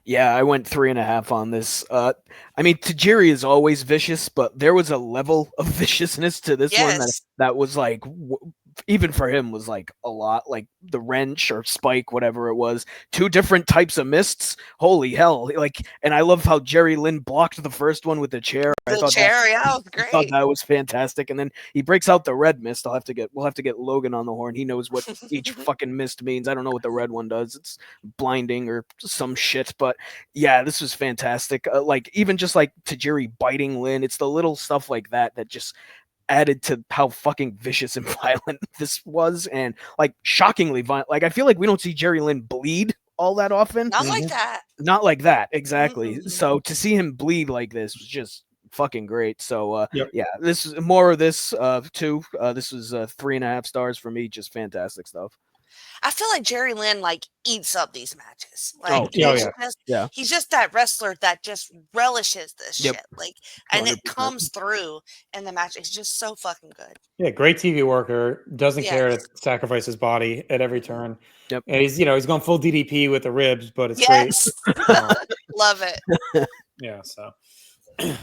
Yeah, I went 3.5 on this. I mean, Tajiri is always vicious, but there was a level of viciousness to this one that was like, even for him, was like a lot. Like the wrench or spike, whatever it was, 2 different types of mists. Holy hell! Like, and I love how Jerry Lynn blocked the first one with the chair. That was great. I thought that was fantastic. And then he breaks out the red mist. We'll have to get Logan on the horn. He knows what each fucking mist means. I don't know what the red one does. It's blinding or some shit. But yeah, this was fantastic. Like even just like Tajiri biting Lynn, it's the little stuff like that that just added to how fucking vicious and violent this was, and like shockingly violent. Like I feel like we don't see Jerry Lynn bleed all that often. Not like that. Not like that, exactly. So to see him bleed like this was just fucking great. So yeah, this is more of this too. This was 3.5 stars for me. Just fantastic stuff. I feel like Jerry Lynn like eats up these matches. Like he's just that wrestler that just relishes this shit. Like, and 100%. It comes through in the match. It's just so fucking good. Yeah, great TV worker. Doesn't care to sacrifice his body at every turn. Yep. And he's going full DDP with the ribs, but it's great. Love it. Yeah. So,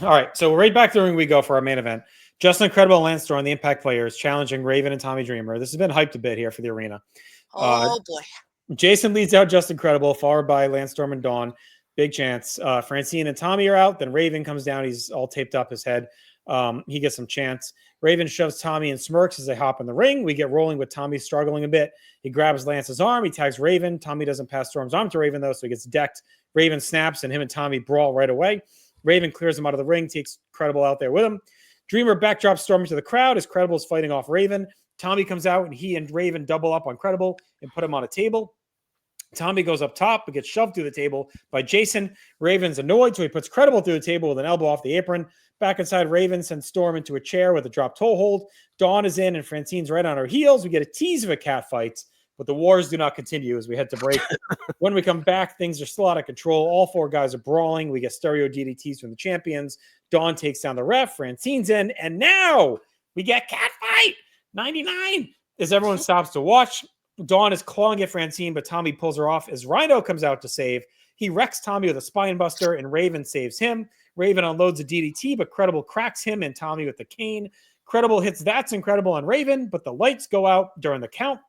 all right. So right back to the ring we go for our main event. Justin Incredible and Lance Storm, the Impact Players, challenging Raven and Tommy Dreamer. This has been hyped a bit here for the arena. Oh boy. Jason leads out Justin Incredible, followed by Lance Storm and Dawn. Big chance. Francine and Tommy are out. Then Raven comes down. He's all taped up his head. He gets some chance. Raven shoves Tommy and smirks as they hop in the ring. We get rolling with Tommy struggling a bit. He grabs Lance's arm. He tags Raven. Tommy doesn't pass Storm's arm to Raven, though, so he gets decked. Raven snaps, and him and Tommy brawl right away. Raven clears him out of the ring, takes Credible out there with him. Dreamer backdrops Storm into the crowd as Credible is fighting off Raven. Tommy comes out, and he and Raven double up on Credible and put him on a table. Tommy goes up top but gets shoved through the table by Jason. Raven's annoyed, so he puts Credible through the table with an elbow off the apron. Back inside, Raven sends Storm into a chair with a drop toe hold. Dawn is in, and Francine's right on her heels. We get a tease of a cat fight, but the wars do not continue as we head to break. When we come back, things are still out of control. All 4 guys are brawling. We get stereo DDTs from the champions. Dawn takes down the ref. Francine's in, and now we get cat fight 99 as everyone stops to watch. Dawn is clawing at Francine, but Tommy pulls her off as Rhino comes out to save. He wrecks Tommy with a spine buster, and Raven saves him. Raven unloads a DDT, but Credible cracks him and Tommy with the cane. Credible hits That's Incredible on Raven, but the lights go out during the count.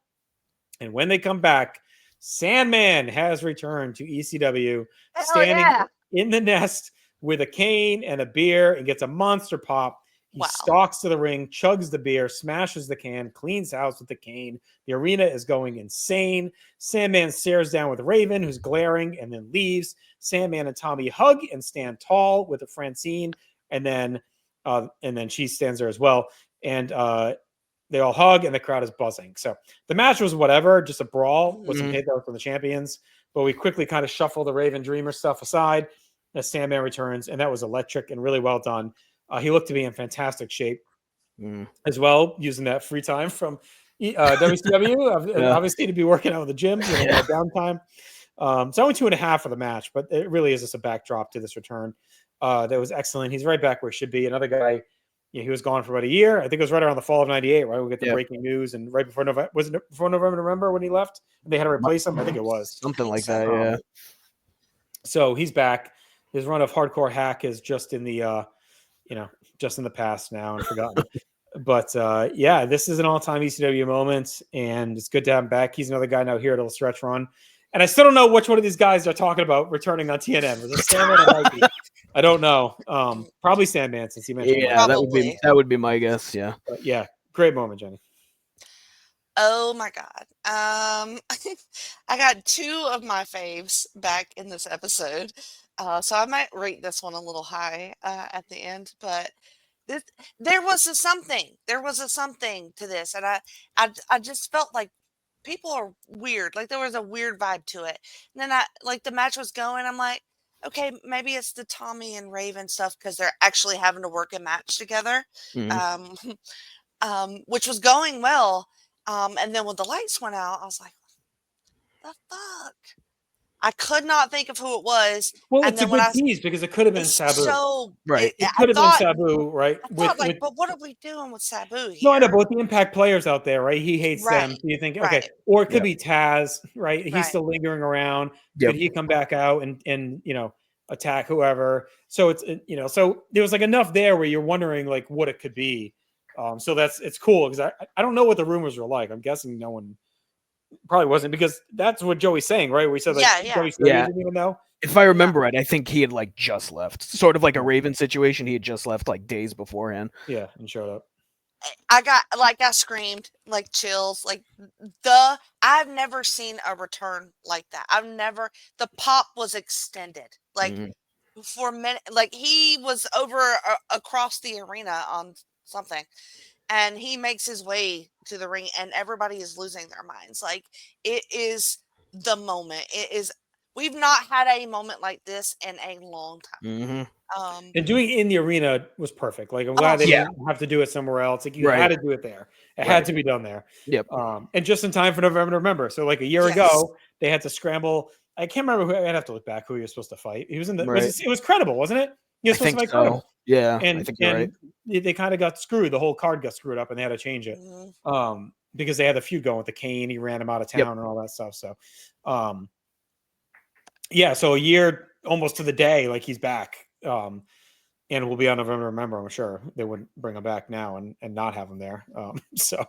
And when they come back, Sandman has returned to ECW, standing in the nest with a cane and a beer and gets a monster pop. He stalks to the ring, chugs the beer, smashes the can, cleans house with the cane. The arena is going insane. Sandman stares down with Raven, who's glaring, and then leaves. Sandman and Tommy hug and stand tall with a Francine, and then she stands there as well. And they all hug, and the crowd is buzzing. So the match was whatever, just a brawl with some takeout from the champions. But we quickly kind of shuffle the Raven Dreamer stuff aside as Sandman returns, and that was electric and really well done. He looked to be in fantastic shape as well, using that free time from WCW, Yeah. obviously to be working out of the gym, downtime. It's only 2.5 for the match, but it really is just a backdrop to this return. That was excellent. He's right back where he should be. Another guy, he was gone for about a year. I think it was right around the fall of '98, right? We get the breaking news, and right before November, was it before November when he left? They had to replace him. I think it was something like that. Yeah. So he's back. His run of Hardcore Hack is just in the, just in the past now and forgotten. But this is an all-time ECW moment, and it's good to have him back. He's another guy now here at a stretch run. And I still don't know which one of these guys are talking about returning on TNN. Was it Sandman or Mikey? I don't know. Probably Sandman, since he mentioned. Yeah, that would be my guess. Yeah. But yeah, great moment, Jenny. Oh my God. I got 2 of my faves back in this episode. So I might rate this one a little high at the end, but there was a something to this, and I just felt like people are weird. Like there was a weird vibe to it. And then the match was going, I'm like, okay, maybe it's the Tommy and Raven stuff because they're actually having to work a match together, which was going well. And then when the lights went out, I was like, the fuck? I could not think of who it was. Well, and it's a good tease because it could have been Sabu. So, right. It could have been Sabu, right? But what are we doing with Sabu here? No, I know, both the Impact players out there, right? He hates them. So you think, okay. Or it could be Taz, right? He's still lingering around. Did he come back out and attack whoever? So it's, so there was enough there where you're wondering what it could be. So it's cool because I don't know what the rumors were like. I'm guessing no one probably wasn't, because that's what Joey's saying, right? We said Joey didn't even know. If I remember right, I think he had just left, sort of like a Raven situation. He had just left days beforehand. Yeah, and showed up. I screamed, chills, I've never seen a return like that. The pop was extended, for a minute, he was over across the arena on something, and he makes his way to the ring, and everybody is losing their minds. It is the moment. We've not had a moment like this in a long time. And doing it in the arena was perfect. I'm glad they didn't have to do it somewhere else. You had to do it there. It had to be done there. Yep. And just in time for November to Remember. So a year ago, they had to scramble. I can't remember who. I'd have to look back who he was supposed to fight. He was in the. It was Credible, wasn't it? He was supposed to fight Credible. Yeah, and I think you're right. They kind of got screwed. The whole card got screwed up, and they had to change it because they had the feud going with the Kane. He ran him out of town and all that stuff. So, so a year almost to the day, he's back, and we'll be on November. Remember, I'm sure they wouldn't bring him back now and not have him there. So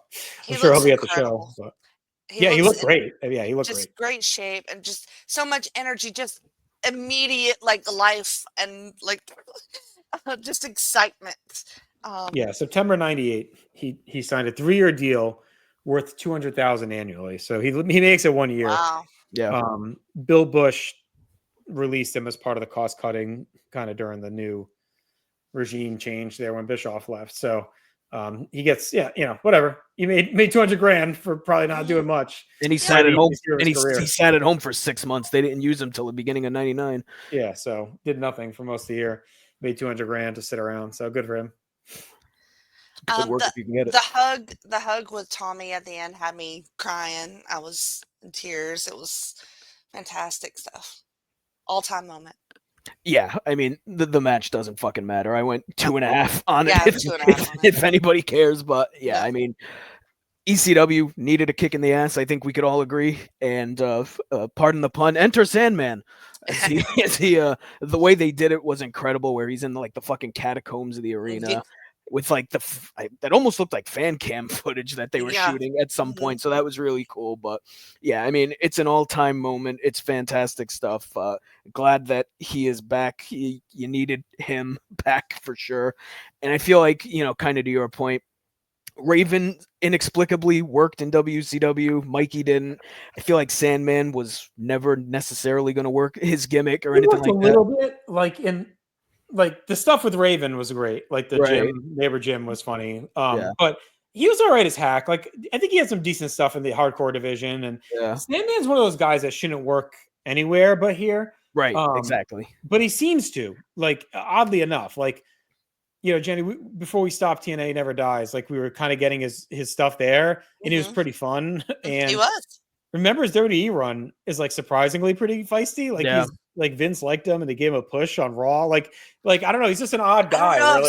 I'm sure he'll be at the show. But he looked great. Yeah, he looked just great shape and just so much energy, just immediate life and just excitement. September '98, he signed a 3-year deal worth $200,000 annually. So he makes it 1 year. Wow. Yeah. Bill Bush released him as part of the cost cutting kind of during the new regime change there when Bischoff left. So he gets whatever. He made $200,000 for probably not doing much. And he sat at home. And he sat at home for 6 months. They didn't use him till the beginning of '99. Yeah, so did nothing for most of the year. Made $200,000 to sit around. So good for him. Good work if you can get it. The hug with Tommy at the end had me crying. I was in tears. It was fantastic stuff. All-time moment. Yeah, I mean the match doesn't fucking matter. I went 2.5 on it. Yeah, 2.5 on it. If anybody cares, but yeah, I mean ECW needed a kick in the ass. I think we could all agree. And pardon the pun, enter Sandman. The way they did it was incredible. Where he's in the fucking catacombs of the arena with that almost looked like fan cam footage that they were shooting at some point. So that was really cool. But yeah, I mean it's an all-time moment. It's fantastic stuff. Glad that he is back. You needed him back for sure. And I feel kind of to your point, Raven inexplicably worked in WCW. Mikey didn't. I feel like Sandman was never necessarily going to work his gimmick or anything like that. A little bit the stuff with Raven was great. The neighbor Jim was funny. But he was all right as Hack. I think he had some decent stuff in the hardcore division. And Sandman's one of those guys that shouldn't work anywhere but here. Right. Exactly. But he seems to, oddly enough, Jenny, before we stopped TNA Never Dies, like we were kind of getting his stuff there, and it was pretty fun. He And was. remember his WWE run is like surprisingly pretty feisty. Like Yeah. he's like Vince liked him, and they gave him a push on Raw. Like I don't know, he's just an odd guy. I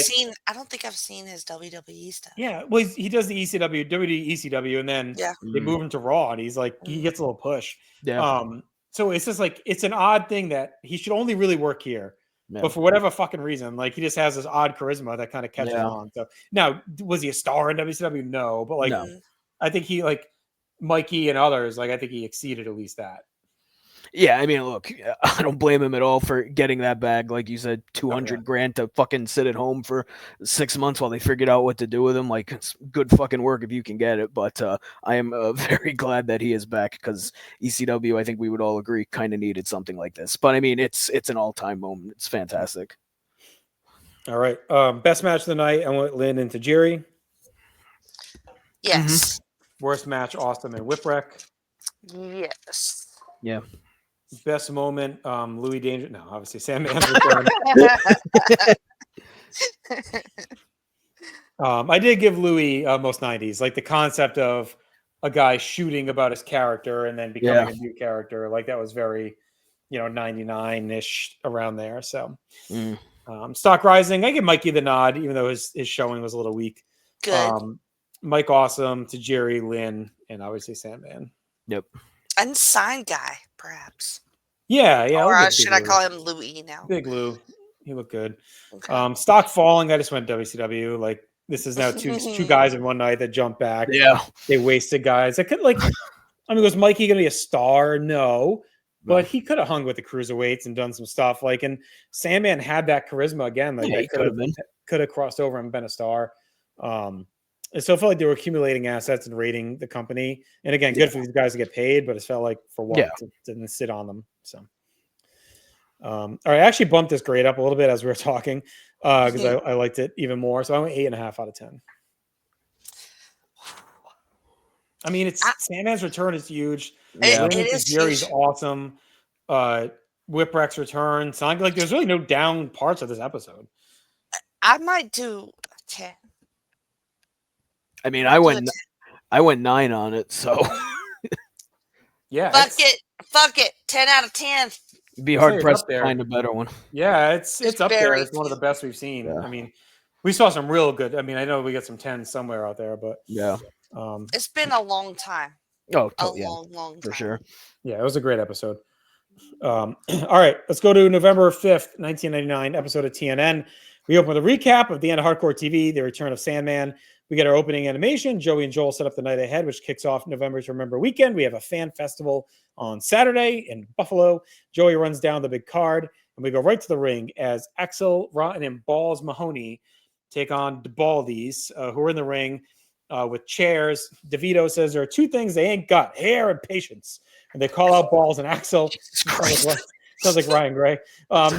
don't think I've seen his WWE stuff. Yeah, well, he does the ECW, WWE, ECW, and then they move him to Raw, and he's like he gets a little push. Yeah. So it's just like it's an odd thing that he should only really work here. Yeah. But for whatever fucking reason, like he just has this odd charisma that kind of catches on. So now, was he a star in WCW? No, but like I think he like Mikey and others, like I think he exceeded at least that. Yeah, I mean, look, I don't blame him at all for getting that bag. Like you said, $200,000 to fucking sit at home for 6 months while they figured out what to do with him. Like, it's good fucking work if you can get it. But I am very glad that he is back because ECW, I think we would all agree, kind of needed something like this. But I mean, it's an all-time moment. It's fantastic. All right, best match of the night. I went Lynn and Tajiri. Yes. Worst match, Austin and Whipwreck. Yes. Yeah. Best moment, Louis Danger. No, obviously Sandman's return. I did give Louis most 90s, like the concept of a guy shooting about his character and then becoming a new character. Like that was very, 99-ish around there. So Stock Rising, I give Mikey the nod, even though his showing was a little weak. Good. Mike Awesome, Tajiri, Lynn, and obviously Sandman. Yep. Unsigned guy, perhaps. Yeah. Or should I call him Louis now? Big Lou. He looked good. Okay. Stock falling. I just went WCW. Like this is now two guys in one night that jump back. Yeah. They wasted guys. I could was Mikey going to be a star? No. But he could have hung with the cruiserweights and done some stuff. Like, and Sandman had that charisma again. Like, he could have crossed over and been a star. And so it felt like they were accumulating assets and rating the company. And again, good for these guys to get paid, but it felt like for what to sit on them. So, all right, I actually bumped this grade up a little bit as we were talking because I liked it even more. So I went 8.5 out of 10. I mean, Sandman's return is huge. It is Jerry's huge. awesome. Whipwreck's return. So like there's really no down parts of this episode. I might do 10. I mean, I went 9 on it, so yeah. Fuck it. 10 out of 10. It'd be hard pressed to find a better one. Yeah, it's up there. It's one of the best we've seen. Yeah. I mean, we saw some real good. I mean, I know we got some 10s somewhere out there, but it's been a long time. Oh, long time. For sure. Yeah, it was a great episode. All right, let's go to November 5th, 1999, episode of TNN. We open with a recap of the end of Hardcore TV, the return of Sandman. We get our opening animation. Joey and Joel set up the night ahead, which kicks off November to Remember weekend. We have a fan festival on Saturday in Buffalo. Joey runs down the big card, and we go right to the ring as Axel, Rotten, and Balls Mahoney take on the Baldies, who are in the ring with chairs. DeVito says there are two things they ain't got, hair and patience. And they call out Balls and Axel. Sounds like Ryan Gray. I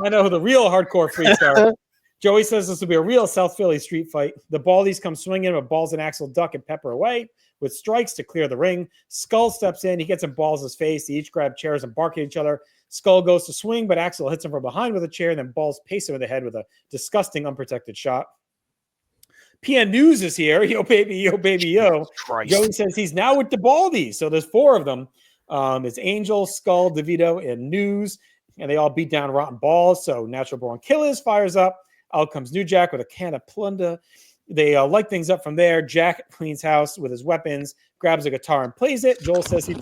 know who the real hardcore freaks are. Joey says this will be a real South Philly street fight. The Baldies come swinging, but Balls and Axel duck and pepper away with strikes to clear the ring. Skull steps in. He gets in Balls' face. They each grab chairs and bark at each other. Skull goes to swing, but Axel hits him from behind with a chair, and then Balls pace him in the head with a disgusting, unprotected shot. PN News is here. Yo, baby, yo, baby, yo. Joey says he's now with the Baldies. So there's 4 of them. It's Angel, Skull, DeVito, and News. And they all beat down Rotten Balls. So Natural Born Killers fires up. Out comes New Jack with a can of plunder. They light things up from there. Jack cleans house with his weapons, grabs a guitar and plays it. Joel says this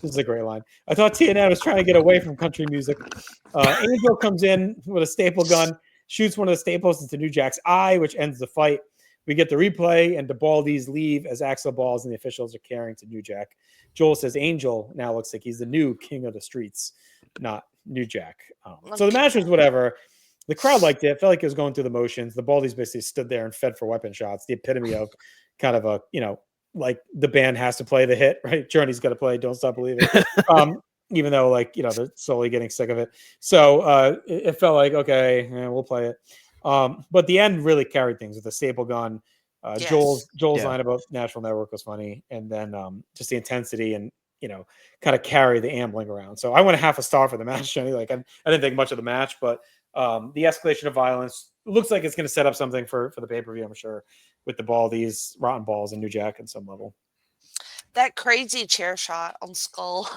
is a great line. I thought TNN was trying to get away from country music. Angel comes in with a staple gun, shoots one of the staples into New Jack's eye, which ends the fight. We get the replay, and the Baldies leave as Axel Balls and the officials are carrying to New Jack. Joel says Angel now looks like he's the new king of the streets, not New Jack. So the match was whatever. The crowd liked it. It felt like it was going through the motions. The Baldies basically stood there and fed for weapon shots. The epitome of kind of a, like the band has to play the hit, right? Journey's got to play Don't Stop Believing. Even though, they're slowly getting sick of it. So it felt like, okay, we'll play it. But the end really carried things with the staple gun. Joel's line about National Network was funny. And then just the intensity and, kind of carry the ambling around. So I went a half a star for the match, Jenny. I didn't think much of the match, but the escalation of violence looks like it's going to set up something for the pay-per-view, I'm sure, with the these rotten balls and New Jack at some level. That crazy chair shot on Skull.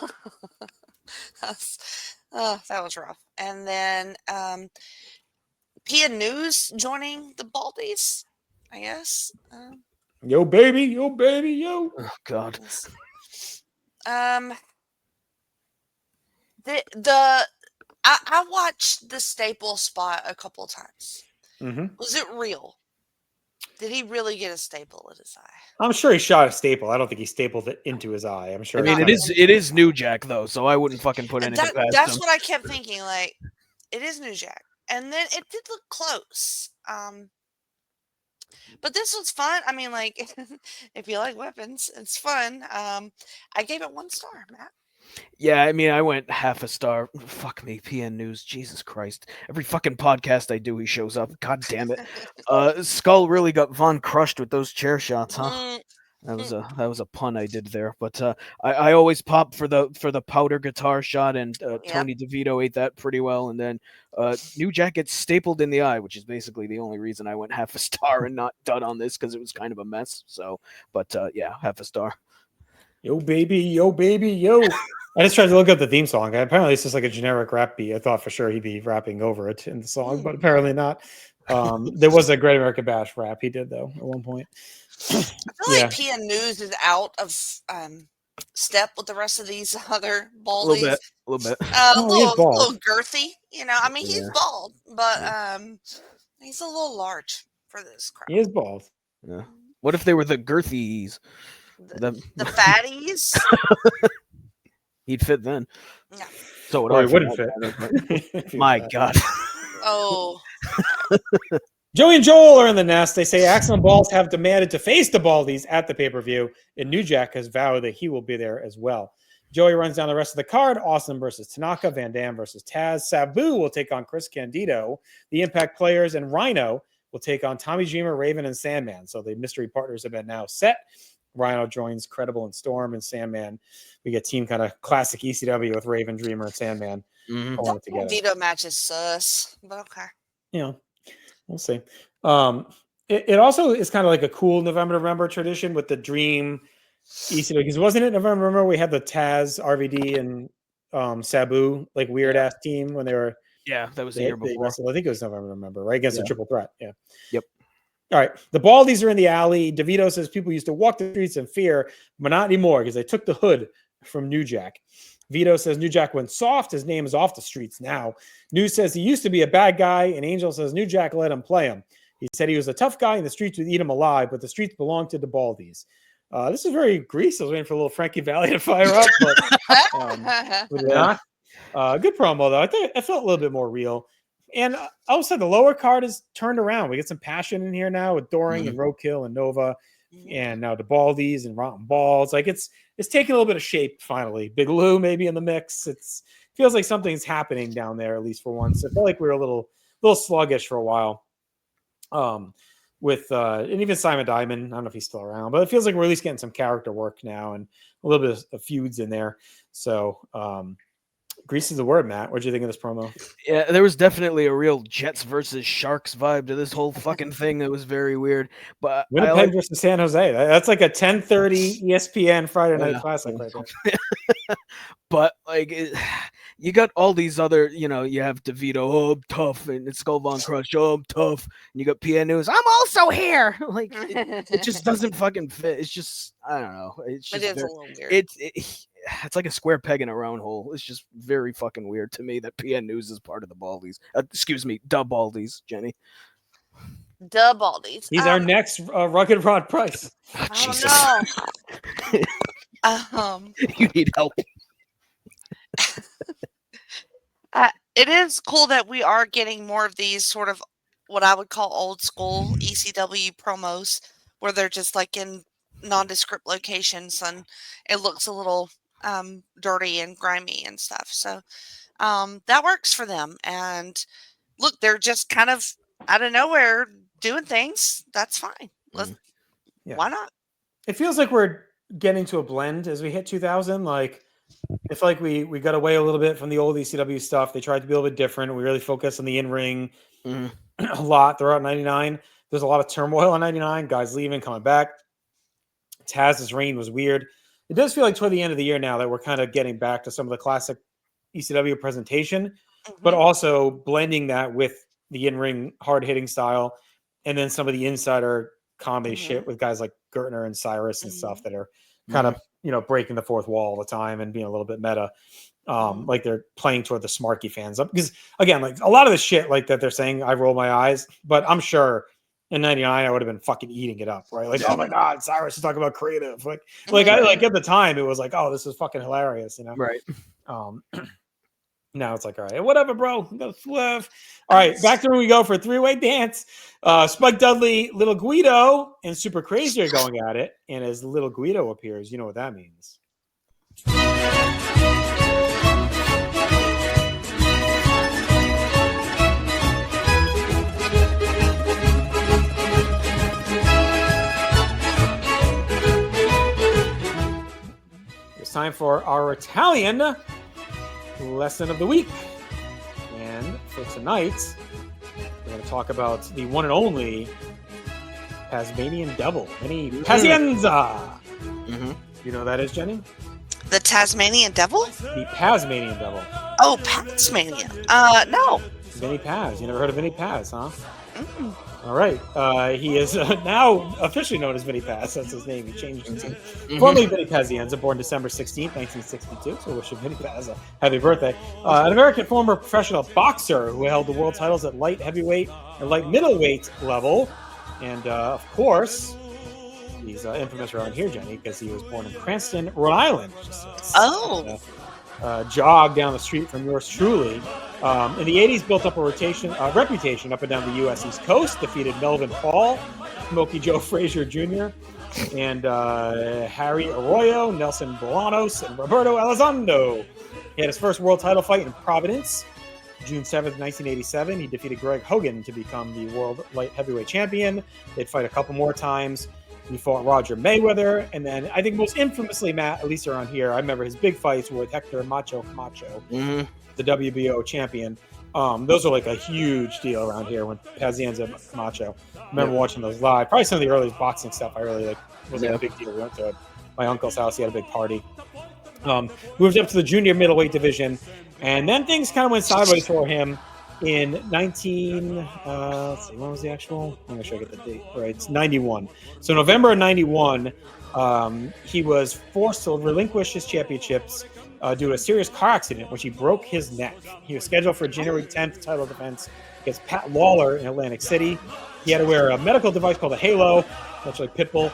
That was rough. And then Pia News joining the Baldies, I guess. Yo, baby, yo. Oh, God. I watched the staple spot a couple times. Mm-hmm. Was it real? Did he really get a staple in his eye? I'm sure he shot a staple. I don't think he stapled it into his eye. I'm sure. I mean, it is New Jack though, so I wouldn't fucking put anything past That's him. what I kept thinking. Like, it is New Jack, and then it did look close. But this was fun. I mean, like, if you like weapons, it's fun. I gave it 1 star, Matt. Yeah, I mean, I went half a star. Fuck me, PN News. Jesus Christ. Every fucking podcast I do, he shows up. God damn it. Skull really got Von crushed with those chair shots, huh? That was a pun I did there. But I always pop for the powder guitar shot, and Tony DeVito ate that pretty well. And then New Jack gets stapled in the eye, which is basically the only reason I went half a star and not done on this, because it was kind of a mess. So, but yeah, half a star. Yo, baby, yo. I just tried to look up the theme song. Apparently, it's just like a generic rap beat. I thought for sure he'd be rapping over it in the song, but apparently not. There was a Great American Bash rap he did, though, at one point. I feel like PN News is out of step with the rest of these other baldies. A little bit. A little girthy, you know. I mean, he's bald, but he's a little large for this crowd. He is bald. Yeah. What if they were the girthies? The fatties? He'd fit then. Yeah. So he wouldn't fit. My God. Oh. Joey and Joel are in the nest. They say Axel and Balls have demanded to face the Baldies at the pay-per-view, and New Jack has vowed that he will be there as well. Joey runs down the rest of the card. Austin versus Tanaka, Van Dam versus Taz. Sabu will take on Chris Candido. The Impact Players and Rhino will take on Tommy Dreamer, Raven, and Sandman. So the mystery partners have been now set. Rhino joins Credible and Storm, and Sandman. We get team kind of classic ECW with Raven, Dreamer, and Sandman. That Candido match is sus, but okay. You know, we'll see. It also is kind of like a cool November tradition with the Dream ECW, because wasn't it November? We had the Taz, RVD, and Sabu, like weird ass team when they were. Yeah, that was the year before. I think it was November, right? Against the Triple Threat. Yeah. Yep. All right. The Baldies are in the alley. DeVito says people used to walk the streets in fear, but not anymore because they took the hood from New Jack. Vito says New Jack went soft. His name is off the streets now. News says he used to be a bad guy, and Angel says New Jack let him play him. He said he was a tough guy and the streets would eat him alive, but the streets belonged to the Baldies. This is very Grease. I was waiting for a little Frankie Valli to fire up, but not. Good promo, though. I think it felt a little bit more real. And also, the lower card is turned around. We get some passion in here now with Doring and Roadkill and Nova, and now the Baldies and Rotten Balls. Like it's taking a little bit of shape finally. Big Lou maybe in the mix. It feels like something's happening down there, at least for once. I felt like we were a little sluggish for a while. With and even Simon Diamond, I don't know if he's still around, but it feels like we're at least getting some character work now and a little bit of feuds in there. So Grease is the word, Matt. What do you think of this promo? Yeah, there was definitely a real Jets versus Sharks vibe to this whole fucking thing that was very weird. But Winnipeg versus San Jose. That's like a 10:30 ESPN Friday Night Classic right there. But like, you got all these other, you have DeVito, oh, I'm tough, and Skull Von Crush, oh, I'm tough, and you got PN News, I'm also here. Like, it just doesn't fucking fit. It's just, I don't know. It's just a little weird. It's like a square peg in a round hole. It's just very fucking weird to me that PN News is part of the Baldies. Excuse me, the Baldies, Jenny. The Baldies. He's our next Rugged Rod Price. Oh, Jesus. No. You need help. It is cool that we are getting more of these sort of what I would call old school ECW promos where they're just like in nondescript locations and it looks a little dirty and grimy and stuff. So that works for them. And look, they're just kind of out of nowhere doing things. That's fine. Why not? It feels like we're getting to a blend as we hit 2000. Like I feel like we got away a little bit from the old ECW stuff. They tried to be a little bit different. We really focused on the in-ring a lot throughout 99. There's a lot of turmoil in 99. Guys leaving, coming back. Taz's reign was weird. It does feel like toward the end of the year now that we're kind of getting back to some of the classic ECW presentation, but also blending that with the in-ring hard-hitting style and then some of the insider comedy shit with guys like Gertner and Cyrus and stuff that are kind of, breaking the fourth wall all the time and being a little bit meta. Like they're playing toward the smarky fans. Because again, like a lot of the shit like that they're saying, I roll my eyes, but I'm sure in 99 I would have been fucking eating it up, right? Like, oh my God, Cyrus is talking about creative. Like at the time it was like, oh, this is fucking hilarious, Right. Now it's like, all right, whatever, bro. All right, back to where we go for a three-way dance. Spike Dudley, Little Guido, and Super Crazy are going at it. And as Little Guido appears, you know what that means. It's time for our Italian lesson of the week. And for tonight, we're going to talk about the one and only Tasmanian Devil, Vinny Pazienza. You know who that is, Jenny? The Tasmanian Devil? The Tasmanian Devil. Oh, Tasmania. No. Vinny Paz. You never heard of Vinny Paz, huh? All right. He is now officially known as Vinny Paz. That's his name. He changed it to formerly Vinny Pazienza, born December 16th, 1962. So wish him Vinny Paz a happy birthday. An American former professional boxer who held the world titles at light heavyweight and light middleweight level. And of course, he's infamous around here, Jenny, because he was born in Cranston, Rhode Island. Jog down the street from yours truly. In the 80s, built up a reputation up and down the U.S. East Coast, defeated Melvin Paul, Smokey Joe Frazier Jr., and Harry Arroyo, Nelson Bolanos, and Roberto Elizondo. He had his first world title fight in Providence, June 7th, 1987. He defeated Greg Hogan to become the world light heavyweight champion. They'd fight a couple more times. He fought Roger Mayweather, and then I think most infamously, Matt, at least around here, I remember his big fights with Hector Macho Camacho, the WBO champion. Those are like a huge deal around here when Pazienza and Camacho. I remember watching those live. Probably some of the earliest boxing stuff I really like was like a big deal. We went to my uncle's house. He had a big party. Moved up to the junior middleweight division, and then things kind of went sideways for him in let's see, when was the actual? I'm not sure I get the date right. It's 91. So November of 91, he was forced to relinquish his championships due to a serious car accident, which he broke his neck. He was scheduled for January 10th title defense against Pat Lawler in Atlantic City. He had to wear a medical device called a halo, much like Pitbull.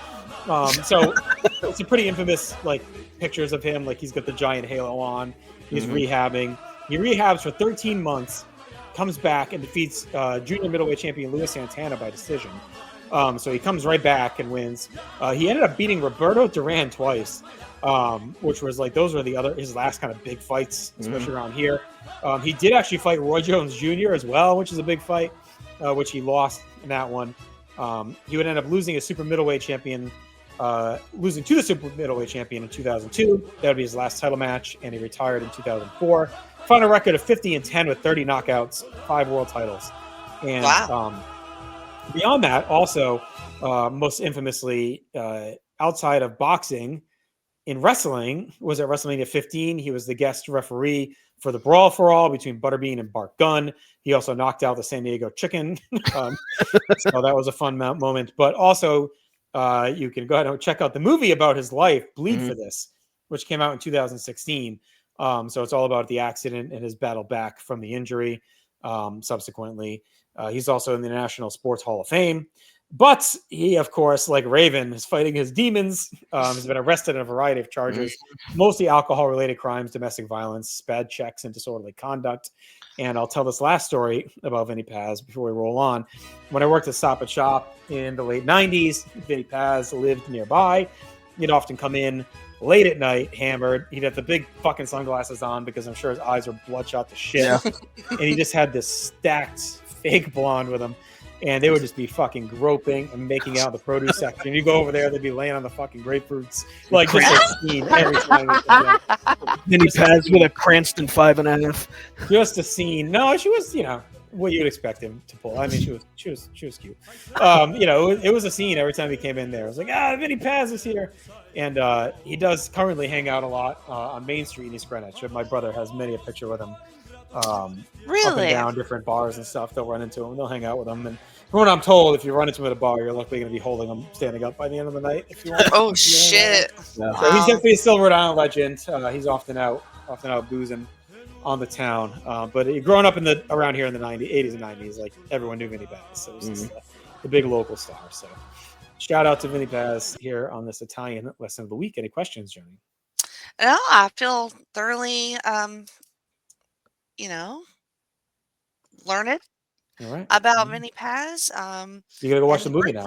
So it's a pretty infamous like pictures of him, like he's got the giant halo on. He's rehabbing. He rehabs for 13 months, comes back and defeats junior middleweight champion Luis Santana by decision. So he comes right back and wins. He ended up beating Roberto Duran twice, which was like those were his last kind of big fights, especially around here. He did actually fight Roy Jones Jr. as well, which is a big fight, which he lost in that one. He would end up losing a super middleweight champion, losing to the super middleweight champion in 2002. That would be his last title match, and he retired in 2004. Found a record of 50-10 with 30 knockouts, 5 world titles. And beyond that, also, most infamously, outside of boxing, in wrestling, was at WrestleMania 15. He was the guest referee for the Brawl for All between Butterbean and Bart Gunn. He also knocked out the San Diego Chicken. So that was a fun moment. But also, you can go ahead and check out the movie about his life, Bleed for This, which came out in 2016. So it's all about the accident and his battle back from the injury subsequently. He's also in the National Sports Hall of Fame. But he, of course, like Raven, is fighting his demons. He's been arrested on a variety of charges, mostly alcohol-related crimes, domestic violence, bad checks, and disorderly conduct. And I'll tell this last story about Vinny Paz before we roll on. When I worked at Stop and Shop in the late 90s, Vinny Paz lived nearby. He'd often come in late at night, hammered. He'd have the big fucking sunglasses on because I'm sure his eyes were bloodshot to shit. Yeah. And he just had this stacked fake blonde with him. and they would just be fucking groping and making out in the produce section. You go over there, they'd be laying on the fucking grapefruits, like just a scene every time. Vinny Paz with a Cranston 5.5. Just a scene. No, she was, what you'd expect him to pull. I mean, she was cute. It was a scene every time he came in there. It was like, Vinny Paz is here. And he does currently hang out a lot on Main Street in East Greenwich. My brother has many a picture with him. Really? Up and down different bars and stuff. They'll run into him. They'll hang out with him. And from what I'm told, if you run into him at a bar, you're likely going to be holding him standing up by the end of the night. If you want. Oh shit! Yeah. So he's definitely still a Rhode Island legend. He's often out boozing on the town. But growing up around here in the 80s and 90s, like everyone knew Vinny Paz. So it was the big local star. So shout out to Vinny Paz here on this Italian lesson of the week. Any questions, Johnny? No, I feel thoroughly, learned about Vinny Paz. You gotta go watch the movie now.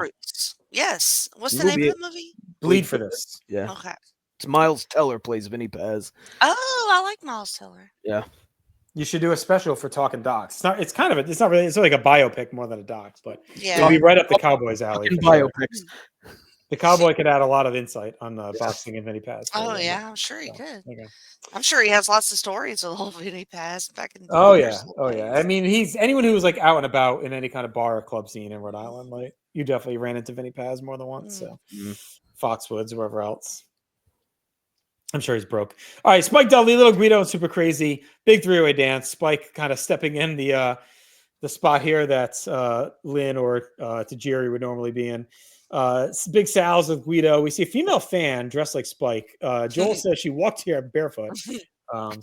Yes. What's the name of the movie? Bleed for This. Yeah. Okay. It's Miles Teller plays Vinny Paz. Oh, I like Miles Teller. Yeah. You should do a special for Talking Docs. It's like a biopic more than a docs, but yeah, it'll be right up the Cowboys alley. Biopics. Sure. The Cowboy could add a lot of insight on boxing and Vinny Paz. Oh yeah, I'm sure he could. Okay. I'm sure he has lots of stories of old Vinny Paz back in. Oh yeah. I mean, he's anyone who was like out and about in any kind of bar or club scene in Rhode Island. Like you definitely ran into Vinny Paz more than once. So Foxwoods, wherever else. I'm sure he's broke. All right, Spike Dudley, Little Guido, and Super Crazy, big three-way dance. Spike kind of stepping in the spot here that's Lynn or Tajiri would normally be in. Big Sal's with Guido. We see a female fan dressed like Spike. Joel says she walked here barefoot. So I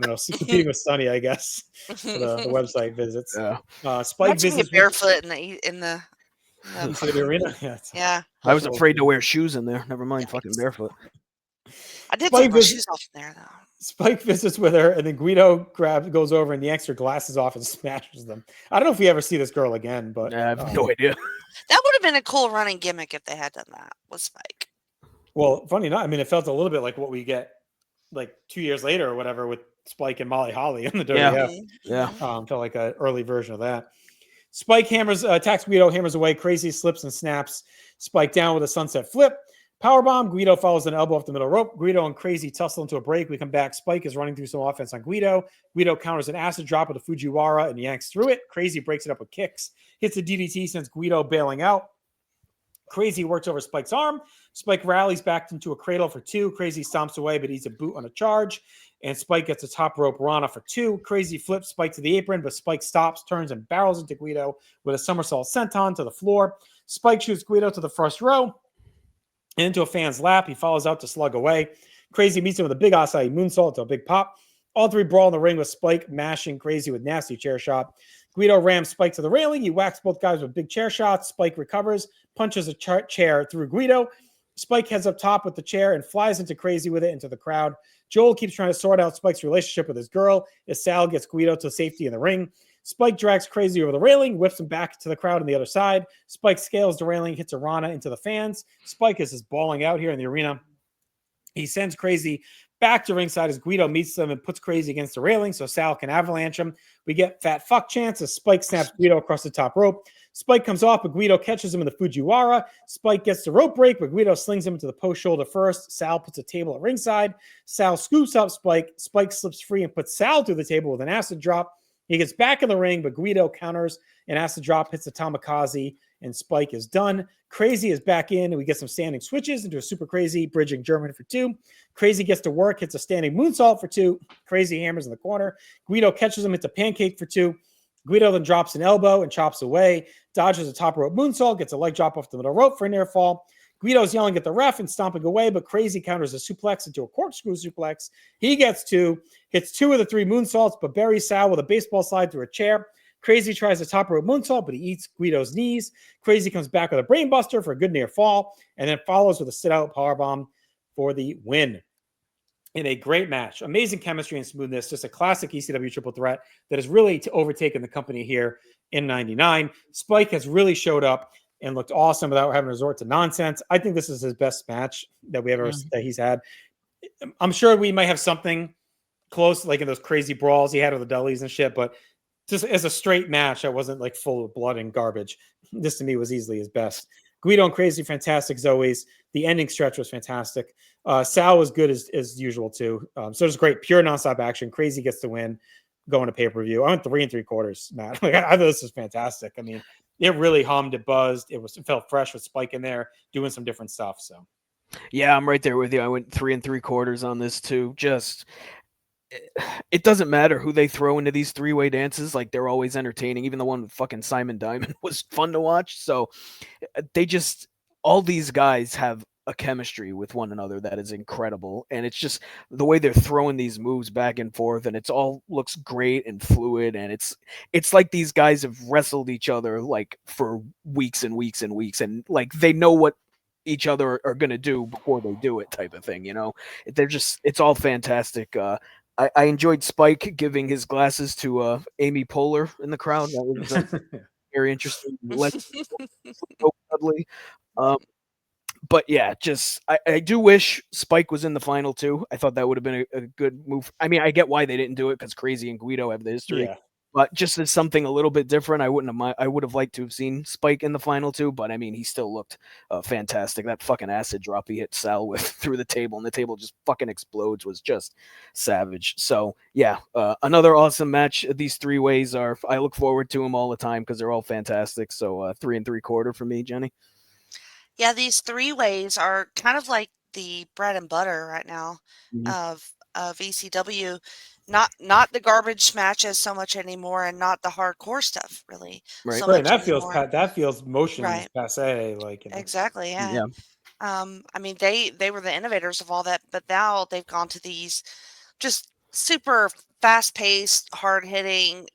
don't know, competing with Sunny, I guess, for the website visits. Yeah. Spike visits barefoot in the arena. Yeah. I was afraid to wear shoes in there. Never mind fucking barefoot. I did take my shoes off in there though. Spike visits with her, and then Guido goes over and yanks her glasses off and smashes them. I don't know if we ever see this girl again, but I have no idea. That would have been a cool running gimmick if they had done that with Spike. Well, funny enough, I mean, it felt a little bit like what we get like 2 years later or whatever with Spike and Molly Holly in the WWF. Yeah. Felt like an early version of that. Spike attacks Guido, hammers away, Crazy slips and snaps Spike down with a sunset flip. Powerbomb, Guido follows an elbow off the middle rope. Guido and Crazy tussle into a break. We come back. Spike is running through some offense on Guido. Guido counters an acid drop with a Fujiwara and yanks through it. Crazy breaks it up with kicks. Hits a DDT, sends Guido bailing out. Crazy works over Spike's arm. Spike rallies back into a cradle for 2. Crazy stomps away, but eats a boot on a charge. And Spike gets a top rope Rana for 2. Crazy flips Spike to the apron, but Spike stops, turns, and barrels into Guido with a somersault senton to the floor. Spike shoots Guido to the first row. Into a fan's lap. He follows out to slug away. Crazy meets him with a big acai moonsault to a big pop. All three brawl in the ring with Spike mashing Crazy with nasty chair shot. Guido rams Spike to the railing. He whacks both guys with big chair shots. Spike recovers, punches a chair through Guido. Spike heads up top with the chair and flies into Crazy with it into the crowd. Joel keeps trying to sort out Spike's relationship with his girl as Sal gets Guido to safety in the ring. Spike drags Crazy over the railing, whips him back to the crowd on the other side. Spike scales the railing, hits a Rana into the fans. Spike is just bawling out here in the arena. He sends Crazy back to ringside as Guido meets them and puts Crazy against the railing so Sal can avalanche him. We get fat fuck chance as Spike snaps Guido across the top rope. Spike comes off, but Guido catches him in the Fujiwara. Spike gets the rope break, but Guido slings him into the post shoulder first. Sal puts a table at ringside. Sal scoops up Spike. Spike slips free and puts Sal through the table with an acid drop. He gets back in the ring, but Guido counters and acid drop, hits the Tamikaze, and Spike is done. Crazy is back in, and we get some standing switches into a Super Crazy, bridging German for 2. Crazy gets to work, hits a standing moonsault for 2. Crazy hammers in the corner. Guido catches him, hits a pancake for 2. Guido then drops an elbow and chops away. Dodges a top rope moonsault, gets a leg drop off the middle rope for a near fall. Guido's yelling at the ref and stomping away, but Crazy counters a suplex into a corkscrew suplex. He gets 2, hits 2 of the 3 moonsaults, but buries Sal with a baseball slide through a chair. Crazy tries a top rope moonsault, but he eats Guido's knees. Crazy comes back with a brainbuster for a good near fall, and then follows with a sit-out powerbomb for the win. In a great match. Amazing chemistry and smoothness. Just a classic ECW triple threat that has really overtaken the company here in 99. Spike has really showed up and looked awesome without having to resort to nonsense. I think this is his best match that that he's had. I'm sure we might have something close, like in those crazy brawls he had with the Dudleys and shit, but just as a straight match that wasn't like full of blood and garbage. This to me was easily his best. Guido and Crazy, fantastic as always. The ending stretch was fantastic. Sal was good as usual too. So it was great, pure nonstop action. Crazy gets the win, going to pay-per-view. I went 3 3/4, Matt. Like, I thought this was fantastic. I mean, it really hummed, it buzzed. It felt fresh with Spike in there doing some different stuff. So yeah, I'm right there with you. I went 3 3/4 on this too. Just it doesn't matter who they throw into these three-way dances. Like, they're always entertaining. Even the one with fucking Simon Diamond was fun to watch. So all these guys have a chemistry with one another that is incredible. And it's just the way they're throwing these moves back and forth, and it's all looks great and fluid. And it's like these guys have wrestled each other like for weeks and weeks and weeks. And like, they know what each other are going to do before they do it, type of thing. It's all fantastic. I enjoyed Spike giving his glasses to Amy Poehler in the crowd. That was very interesting. So cuddly. But yeah, I do wish Spike was in the final too. I thought that would have been a good move. I mean, I get why they didn't do it because Crazy and Guido have the history. yeah. But just as something a little bit different, I would have liked to have seen Spike in the final too. But I mean, he still looked fantastic. That fucking acid drop he hit Sal with through the table, and the table just fucking explodes, was just savage. So yeah, another awesome match. These three ways I look forward to them all the time because they're all fantastic. So 3 3/4 for me, Jenny. Yeah, these three ways are kind of like the bread and butter right now of ECW. Not the garbage matches so much anymore, and not the hardcore stuff really Right. so Right. much anymore. That feels motions Right. passe. Like, Exactly. Yeah. Yeah. I mean, they were the innovators of all that, but now they've gone to these just super fast-paced, hard-hitting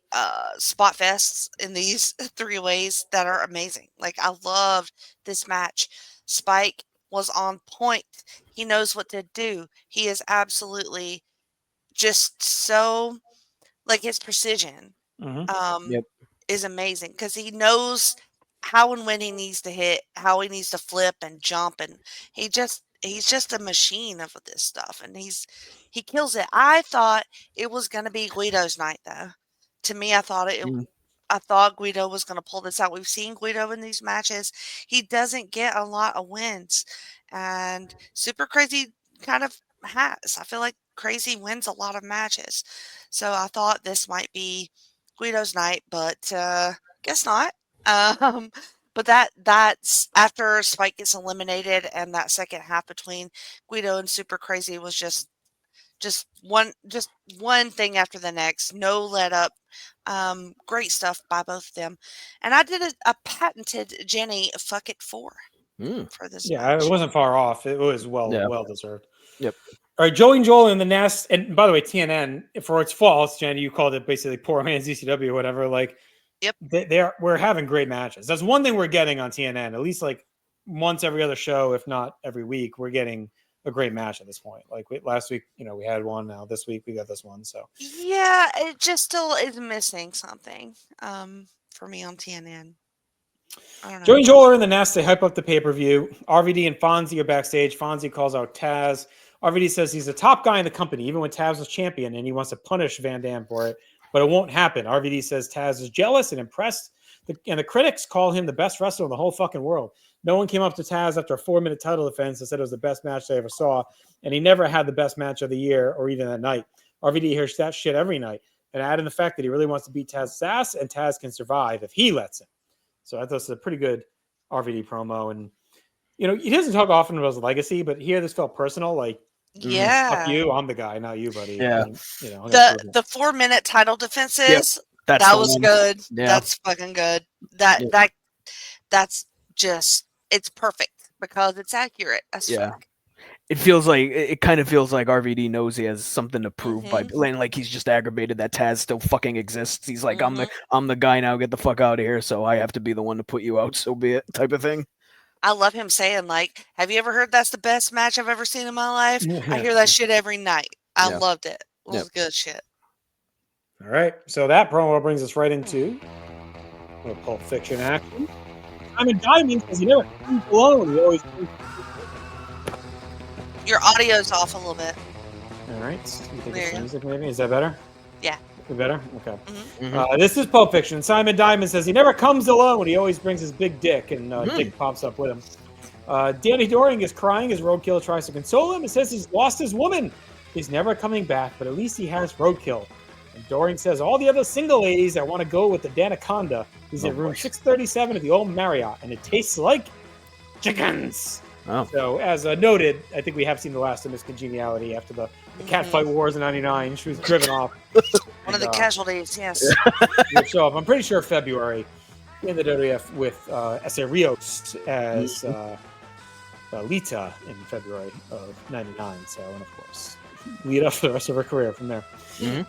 spot fests in these three ways that are amazing. Like, I loved this match. Spike was on point. He knows what to do. He is absolutely just so, like, his precision Yep. is amazing because he knows how and when he needs to hit, how he needs to flip and jump, and he's just a machine of this stuff, and he kills it. I thought it was gonna be Guido's night though. To me, I thought Guido was gonna pull this out. We've seen Guido in these matches. He doesn't get a lot of wins, and Super Crazy kind of has. I feel like Crazy wins a lot of matches, so I thought this might be Guido's night, but guess not. Um, but that's after Spike gets eliminated, and that second half between Guido and Super Crazy was just one thing after the next. No let up. Great stuff by both of them, and I did a patented Jenny fuck it for this yeah, match. it wasn't far off. It was Yeah. well deserved. Yep. All right, Joey and Joel in the nest. And by the way, TNN, for its faults, Jenny, you called it basically poor man's ECW or whatever. Like, Yep. we're having great matches. That's one thing we're getting on TNN. At least like once every other show, if not every week, we're getting a great match at this point. Like last week, we had one. Now this week we got this one. So Yeah, it just still is missing something for me on TNN. I don't know. Joey and Joel are in the nest. They hype up the pay-per-view. RVD and Fonzie are backstage. Fonzie calls out Taz. RVD says he's the top guy in the company, even when Taz was champion, and he wants to punish Van Dam for it, but it won't happen. RVD says Taz is jealous and impressed, and the critics call him the best wrestler in the whole fucking world. No one came up to Taz after a 4-minute title defense and said it was the best match they ever saw, and he never had the best match of the year or even that night. RVD hears that shit every night, and add in the fact that he really wants to beat Taz's ass, and Taz can survive if he lets him. So I thought it was a pretty good RVD promo, and he doesn't talk often about his legacy, but here this felt personal. Like, Yeah. fuck you, I'm the guy, not you, buddy. Yeah. And, The 4-minute title defenses, that was good. Yeah. That's fucking good. That's just, it's perfect because it's accurate as fuck. It kind of feels like RVD knows he has something to prove by like he's just aggravated that Taz still fucking exists. He's like, I'm the guy now, get the fuck out of here, so I have to be the one to put you out, so be it, type of thing. I love him saying, like, have you ever heard that's the best match I've ever seen in my life? I hear that shit every night. I loved it. It was good shit. All right. So that promo brings us right into a little Pulp Fiction action. I'm in Diamond because he never comes alone. He always. Your audio's off a little bit. All right. You think There it's you go. music maybe? Is that better? Yeah. You better? Okay. Mhm. This is Pulp Fiction. Simon Diamond says he never comes alone. He always brings his big dick, and Dick pops up with him. Danny Doring is crying as Roadkill tries to console him and says he's lost his woman. He's never coming back, but at least he has Roadkill. And Doring says all the other single ladies that want to go with the Danaconda is in room 637 at the old Marriott, and it tastes like chickens. Oh. So, as noted, I think we have seen the last of Miss Congeniality after the catfight wars in '99. She was driven off. One of the casualties, yes. Would show up. I'm pretty sure February in the WWF with S.A. Rios as Lita in February of '99. So, and of course, lead up for the rest of her career from there.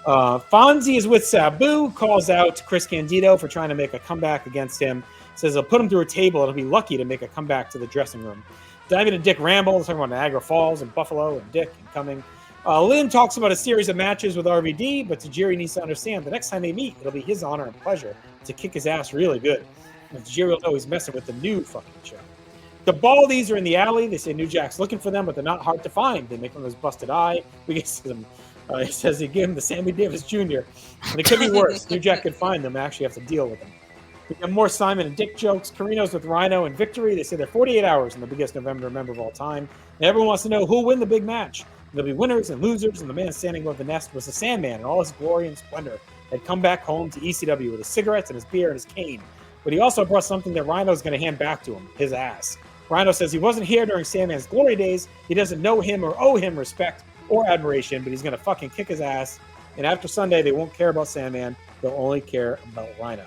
Fonzie is with Sabu, calls out Chris Candido for trying to make a comeback against him. Says he'll put him through a table and he'll be lucky to make a comeback to the dressing room. Diamond and Dick ramble, talking about Niagara Falls and Buffalo and Dick and coming. Lynn talks about a series of matches with RVD, but Tajiri needs to understand the next time they meet, it'll be his honor and pleasure to kick his ass really good. And Tajiri will know he's messing with the new fucking show. The Baldies are in the alley. They say New Jack's looking for them, but they're not hard to find. They make him his busted eye. We get some. He says they give him the Sammy Davis Jr. And it could be worse. New Jack could find them and actually have to deal with them. We have more Simon and Dick jokes. Carino's with Rhino and Victory. They say they're 48 hours in the biggest November to remember of all time. And everyone wants to know who'll win the big match. And there'll be winners and losers, and the man standing above the nest was the Sandman in all his glory and splendor. Had come back home to ECW with his cigarettes and his beer and his cane. But he also brought something that Rhino's going to hand back to him, his ass. Rhino says he wasn't here during Sandman's glory days. He doesn't know him or owe him respect or admiration, but he's going to fucking kick his ass. And after Sunday, they won't care about Sandman. They'll only care about Rhino.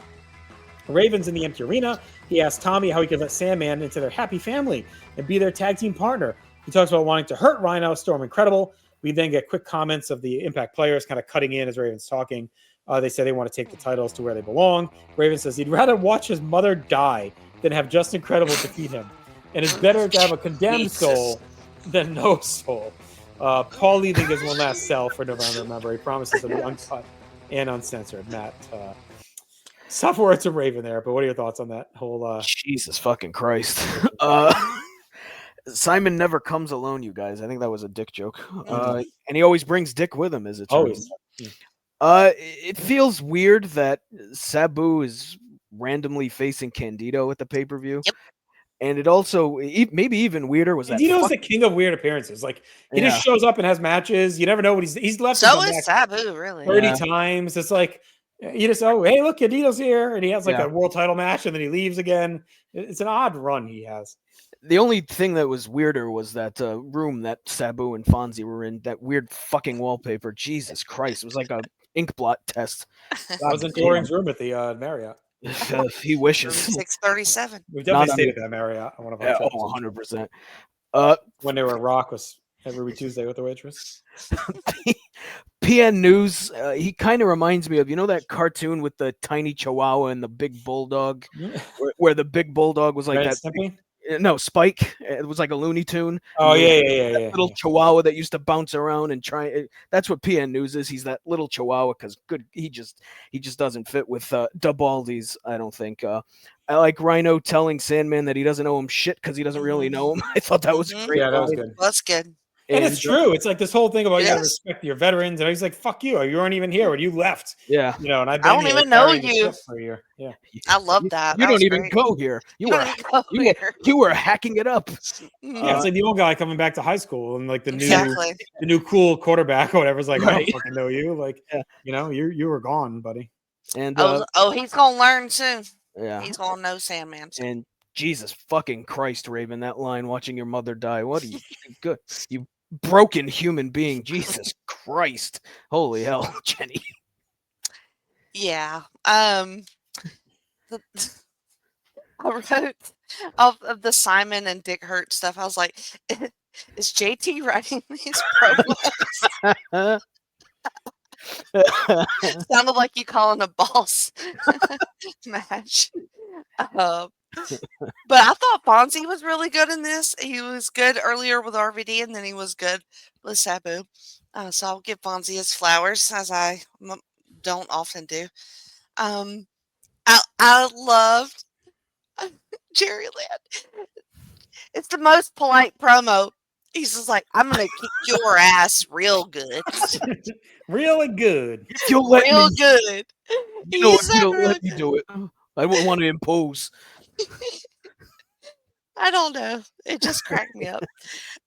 Raven's in the empty arena. He asks Tommy how he could let Sandman into their happy family and be their tag team partner. He talks about wanting to hurt Rhino, Storm Incredible. We then get quick comments of the Impact players kind of cutting in as Raven's talking. They say they want to take the titles to where they belong. Raven says he'd rather watch his mother die than have Just Incredible defeat him. And it's better to have a condemned soul than no soul. Paul Lee gives one last sell for November. Remember, he promises to be uncut and uncensored. Matt, soft words of Raven there, but what are your thoughts on that whole? Jesus fucking Christ! Simon never comes alone, you guys. I think that was a Dick joke, and he always brings Dick with him, as it turns. It feels weird that Sabu is randomly facing Candido at the pay-per-view. Yep. And it also, maybe even weirder, was that Candido's the king of weird appearances. Like, he just shows up and has matches. You never know what he's left. So is Sabu, really. 30 times. It's like, you just, oh, hey, look, Candido's here. And he has like a world title match and then he leaves again. It's an odd run he has. The only thing that was weirder was that room that Sabu and Fonzie were in, that weird fucking wallpaper. Jesus Christ. It was like a ink blot test. That was in Doring's room at the Marriott. He wishes. 637. We've definitely stayed at that Marriott on one of our trips. 100%. When they were Rock was every Tuesday with the waitress. PN News, he kind of reminds me of, that cartoon with the tiny chihuahua and the big bulldog, where the big bulldog was like that. No, Spike. It was like a Looney Tune. Oh, yeah. Little chihuahua that used to bounce around and try. That's what PN News is. He's that little chihuahua because he just doesn't fit with Dubaldi's, I don't think. I like Rhino telling Sandman that he doesn't owe him shit because he doesn't really know him. I thought that was great. Yeah, that was good. That's good. And it's true. It's like this whole thing about you gotta respect your veterans, and he's like, "Fuck you! You weren't even here when you left." Yeah, and I don't even know you. For a year. Yeah, I love that. You don't even go here. You were hacking it up. Yeah, it's like the old guy coming back to high school, and like the new cool quarterback or whatever is like, I don't fucking know you. Like, you were gone, buddy. And he's gonna learn soon. Yeah, he's gonna know Sandman soon. And Jesus fucking Christ, Raven, that line, watching your mother die. What are you good? You broken human being. Jesus Christ. Holy hell, Jenny. Yeah. I wrote of the Simon and Dick Hurt stuff. I was like, is JT writing these promos? Sounded like you calling a boss match. But I thought Fonzie was really good in this. He was good earlier with RVD, and then he was good with Sabu. So I'll give Fonzie his flowers, as I don't often do. I loved Jerry Lynn. It's the most polite promo He's just like, I'm gonna kick your ass real good. Really good. If you'll let Real me, good. you know, He's if you not don't real let me do it, I wouldn't want to impose. I don't know. It just cracked me up.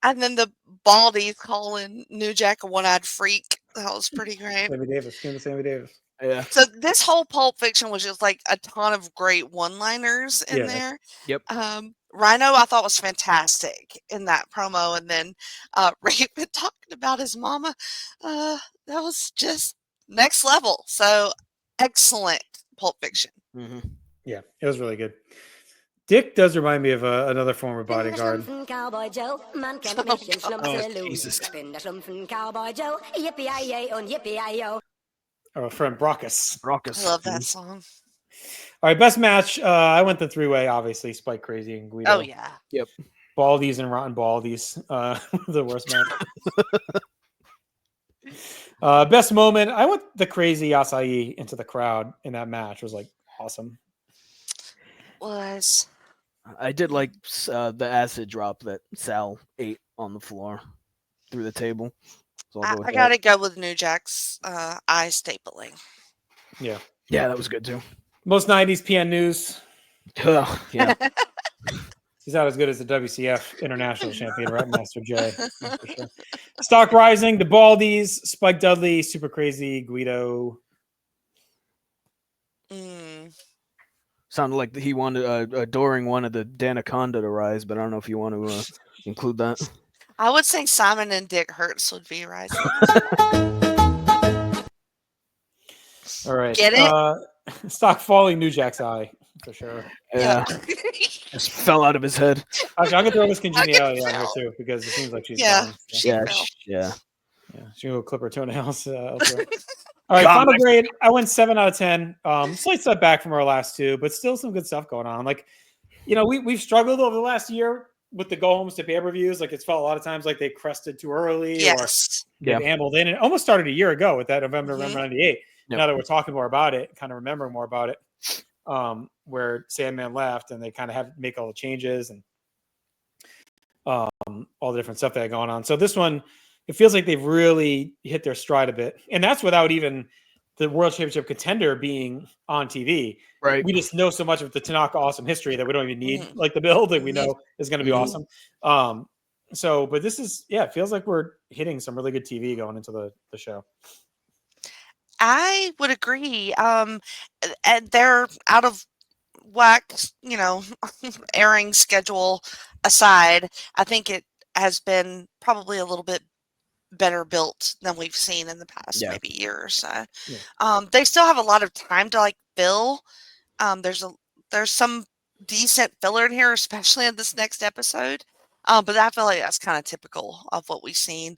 And then the Baldies calling New Jack a one-eyed freak. That was pretty great. Sammy Davis. Give him Sammy Davis. Yeah. So this whole Pulp Fiction was just like a ton of great one-liners in Yeah. there. Yep. Rhino I thought was fantastic in that promo, and then Raven talking about his mama. That was just next level. So excellent Pulp Fiction. Mm-hmm. Yeah, it was really good. Dick does remind me of another former bodyguard. Cowboy Joe, man can Oh, mission God. slump Jesus. Bin der Schlumpfen Cowboy Joe, yippee-yi-yay und yippee-yi-yo. Our friend Brockus. Raucous. I love that song. All right, best match. I went the three-way, obviously. Spike Crazy and Guido. Oh yeah. Yep. Baldies and Rotten Baldies. The worst match. Best moment. I went the crazy Acai into the crowd in that match. It was like awesome. Was I did like the acid drop that Sal ate on the floor through the table. So I'll go with I that. gotta go with New Jack's eye stapling. Yeah. Yeah, that was good too. Most 90s PN news. Yeah. He's not as good as the WCF International Champion, right, Master J? That's for sure. Stock Rising, the Baldies, Spike Dudley, Super Crazy, Guido. Sounded like he wanted Adoring wanted the Danaconda to rise, but I don't know if you want to include that. I would say Simon and Dick Hertz would be rising. All right. Get it? Stock Falling, New Jack's eye, for sure. Yeah. Just fell out of his head. I'm going to throw this congeniality on her, too, because it seems like she's Yeah. gone. So. She Yeah. fell. Yeah. Yeah, she will clip her toenails. Elsewhere. All right, final grade. I went 7 out of 10. Slight step back from our last two, but still some good stuff going on. Like, we've struggled over the last year with the go homes to pay-per-views. Like, it's felt a lot of times like they crested too early Yes. or they've ambled in. It almost started a year ago with that November 98. Yep. Now that we're talking more about it, kind of remembering more about it, where Sandman left and they kind of have to make all the changes and all the different stuff that are going on. So this one, it feels like they've really hit their stride a bit. And that's without even the World Championship contender being on TV. Right. We just know so much of the Tanaka awesome history that we don't even need like the build that we know is going to be awesome. But this is, it feels like we're hitting some really good TV going into the show. I would agree. And they're out of whack, airing schedule aside. I think it has been probably a little bit better built than we've seen in the past maybe year or so. Yeah. They still have a lot of time to like fill. There's some decent filler in here, especially in this next episode. But I feel like that's kind of typical of what we've seen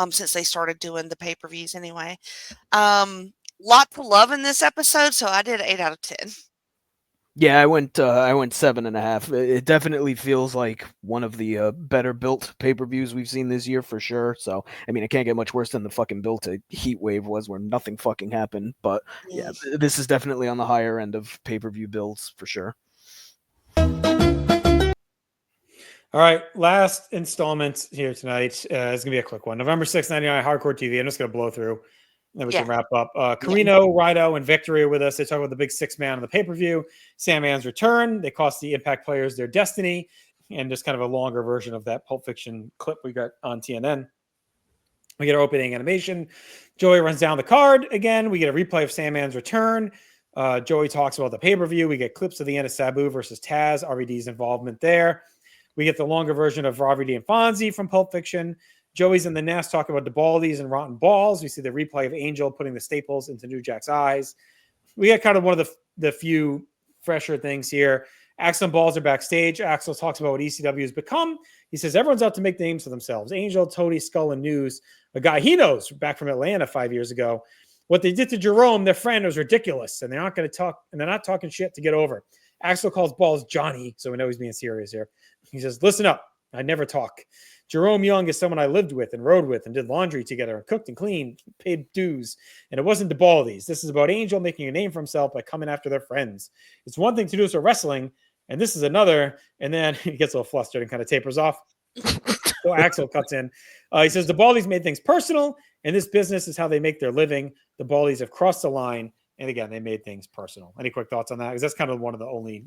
since they started doing the pay-per-views anyway. Lot to love in this episode, so I did 8 out of 10. Yeah, I went 7.5. It definitely feels like one of the better built pay-per-views we've seen this year for sure. So, I mean, it can't get much worse than the fucking built a Heat Wave was where nothing fucking happened. But yeah, this is definitely on the higher end of pay-per-view builds for sure. All right, last installment here tonight. It's gonna be a quick one. November 6th, 99 Hardcore TV. I'm just gonna blow through, and then we can wrap up. Carino, Rhino, and Victory are with us. They talk about the big 6-man on the pay-per-view, Sandman's return. They cost the Impact players their destiny, and just kind of a longer version of that Pulp Fiction clip we got on TNN. We get our opening animation. Joey runs down the card again. We get a replay of Sandman's return. Joey talks about the pay-per-view. We get clips of the end of Sabu versus Taz, RVD's involvement there. We get the longer version of RVD and Fonzie from Pulp Fiction. Joey's in the nest talking about the Baldies and Rotten Balls. We see the replay of Angel putting the staples into New Jack's eyes. We got kind of one of the few fresher things here. Axel and Balls are backstage. Axel talks about what ECW has become. He says everyone's out to make names for themselves. Angel, Tony, Skull, and News, a guy he knows back from Atlanta 5 years ago. What they did to Jerome, their friend, was ridiculous, and they're not going to talk, and they're not talking shit to get over. Axel calls Balls Johnny, so we know he's being serious here. He says, listen up. I never talk. Jerome Young is someone I lived with and rode with and did laundry together and cooked and cleaned, paid dues. And it wasn't the Baldies. This is about Angel making a name for himself by coming after their friends. It's one thing to do this with wrestling, and this is another. And then he gets a little flustered and kind of tapers off. So Axel cuts in. He says the Baldies made things personal, and this business is how they make their living. The Baldies have crossed the line, and again, they made things personal. Any quick thoughts on that? Because that's kind of one of the only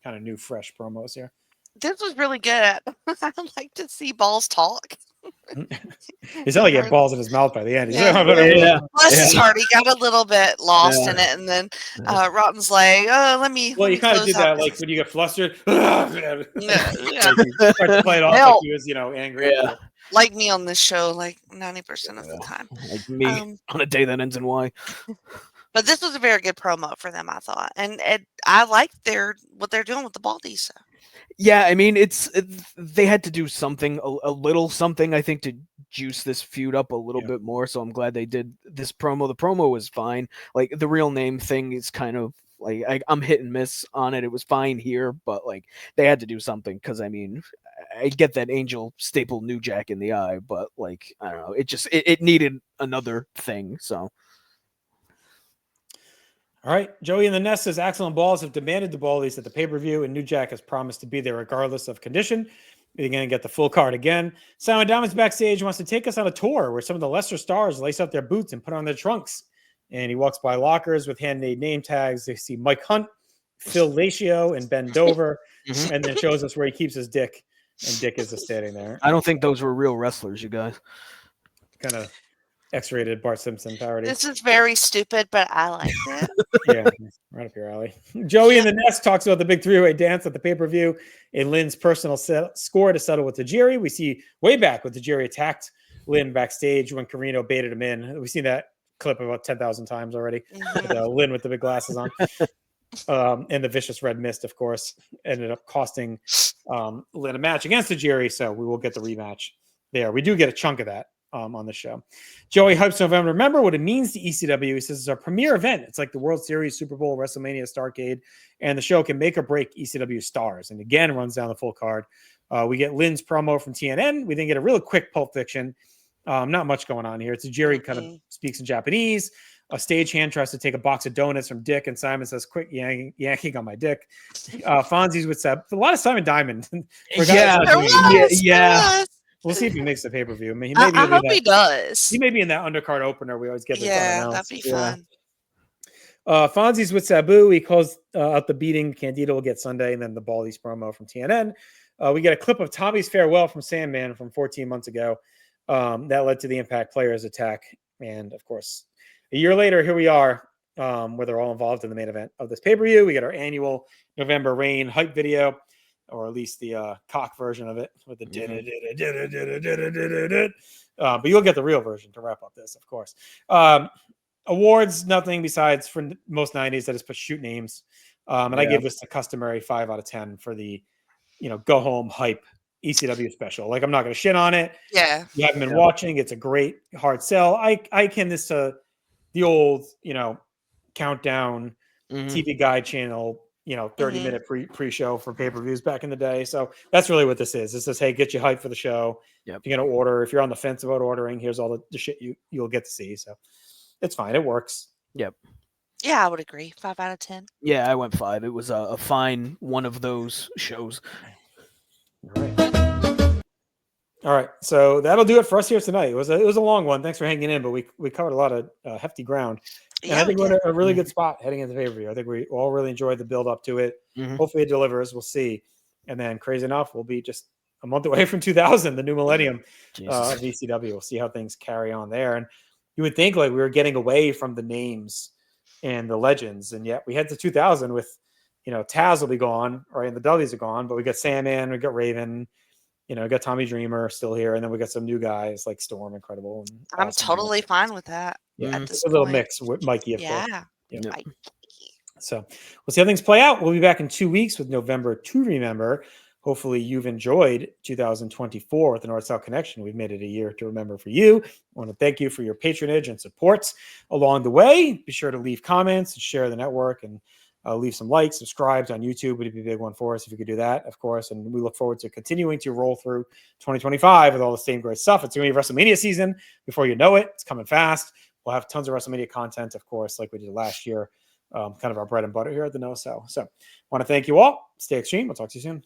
kind of new, fresh promos here. This was really good. I like to see Balls talk. He sounded like he had balls in his mouth by the end. He's Yeah. Yeah. Bless his heart, he got a little bit lost Yeah. in it, and then Rotten's like, "Oh, let me." Well, let you me kind of close did out that, this." like when you get flustered. Yeah. Like he tried to play it off like Help. he was, angry. Yeah. Like me on this show, like 90% of the time. Like me on a day that ends in Y. But this was a very good promo for them, I thought, and I like what they're doing with the Baldies. So. Yeah, I mean, they had to do something, a little something, I think, to juice this feud up a little bit more. So I'm glad they did this promo. The promo was fine. Like the real name thing is kind of like I'm hit and miss on it. It was fine here, but like they had to do something because I mean, I get that Angel staple New Jack in the eye, but like I don't know, it needed another thing. So. All right. Joey and the Nest says Axel and Balls have demanded the Baldies at the pay-per-view, and New Jack has promised to be there regardless of condition. We're going to get the full card again. Simon Diamond's backstage, wants to take us on a tour where some of the lesser stars lace up their boots and put on their trunks. And he walks by lockers with handmade name tags. They see Mike Hunt, Phil Lacio, and Ben Dover, and then shows us where he keeps his dick. And Dick is just standing there. I don't think those were real wrestlers, you guys. Kind of X-rated Bart Simpson parody. This is very stupid, but I liked it. Yeah, right up your alley. Joey and the Nest talks about the big three-way dance at the pay-per-view and Lynn's personal score to settle with Tajiri. We see way back when Tajiri attacked Lynn backstage when Carino baited him in. We've seen that clip about 10,000 times already. With, Lynn with the big glasses on. And the vicious red mist, of course, ended up costing Lynn a match against Tajiri, so we will get the rematch there. We do get a chunk of that on the show. Joey hypes November. Remember what it means to ECW. He says it's our premier event. It's like the World Series, Super Bowl, WrestleMania, Starrcade, and the show can make or break ECW stars. And again, runs down the full card. We get Lynn's promo from TNN. We then get a real quick Pulp Fiction. Not much going on here. It's a Jerry kind of speaks in Japanese. A stagehand tries to take a box of donuts from Dick, and Simon says, "Quit yanking on my dick." Fonzie's with Seb. A lot of Simon Diamond. Yeah. We'll see if he makes the pay-per-view. I mean, I hope he does. He may be in that undercard opener. We always get this. Yeah, that'd be fun. Fonzie's with Sabu. He calls out the beating. Candido will get Sunday, and then the Baldies promo from TNN. We get a clip of Tommy's farewell from Sandman from 14 months ago. That led to the Impact Players attack. And, of course, a year later, here we are, where they're all involved in the main event of this pay-per-view. We get our annual November Rain hype video, or at least the cock version of it with the but you'll get the real version to wrap up this, of course. Awards, nothing besides for most 90s. I just put shoot names. I give this a customary 5 out of 10 for the, go home hype ECW special. Like, I'm not going to shit on it. Yeah. You haven't been watching. It's a great hard sell. I akin this to the old, countdown TV guide channel, 30-minute pre-show for pay-per-views back in the day. So that's really what this is. It says, hey, get you hyped for the show. Yep. If you're going to order, if you're on the fence about ordering, here's all the shit you'll get to see. So it's fine. It works. Yep. Yeah, I would agree. 5 out of 10. Yeah, I went 5. It was a fine one of those shows. All right. So that'll do it for us here tonight. It was a long one. Thanks for hanging in, but we covered a lot of hefty ground. And I think we're in a really good spot heading into the pay-per-view. I think we all really enjoyed the build up to it. Hopefully it delivers. We'll see. And then, crazy enough, we'll be just a month away from 2000, the new millennium of ECW. We'll see how things carry on there. And you would think like we were getting away from the names and the legends, and yet we head to 2000 with, Taz will be gone, right? And the Dudleys are gone, but we got Sandman, we got Raven, we got Tommy Dreamer still here, and then we got some new guys like Storm, Incredible. And I'm totally fine with that. Yeah, it's a little mix with Mikey, of course. Yeah. Mikey. So we'll see how things play out. We'll be back in 2 weeks with November to remember. Hopefully you've enjoyed 2024 with the North-South Connection. We've made it a year to remember for you. I want to thank you for your patronage and support along the way. Be sure to leave comments and share the network, and leave some likes, subscribes on YouTube. Would be a big one for us if you could do that, of course. And we look forward to continuing to roll through 2025 with all the same great stuff. It's going to be WrestleMania season before you know it. It's coming fast. We'll have tons of WrestleMania content, of course, like we did last year. Kind of our bread and butter here at the No Sell. So I want to thank you all. Stay extreme. We'll talk to you soon.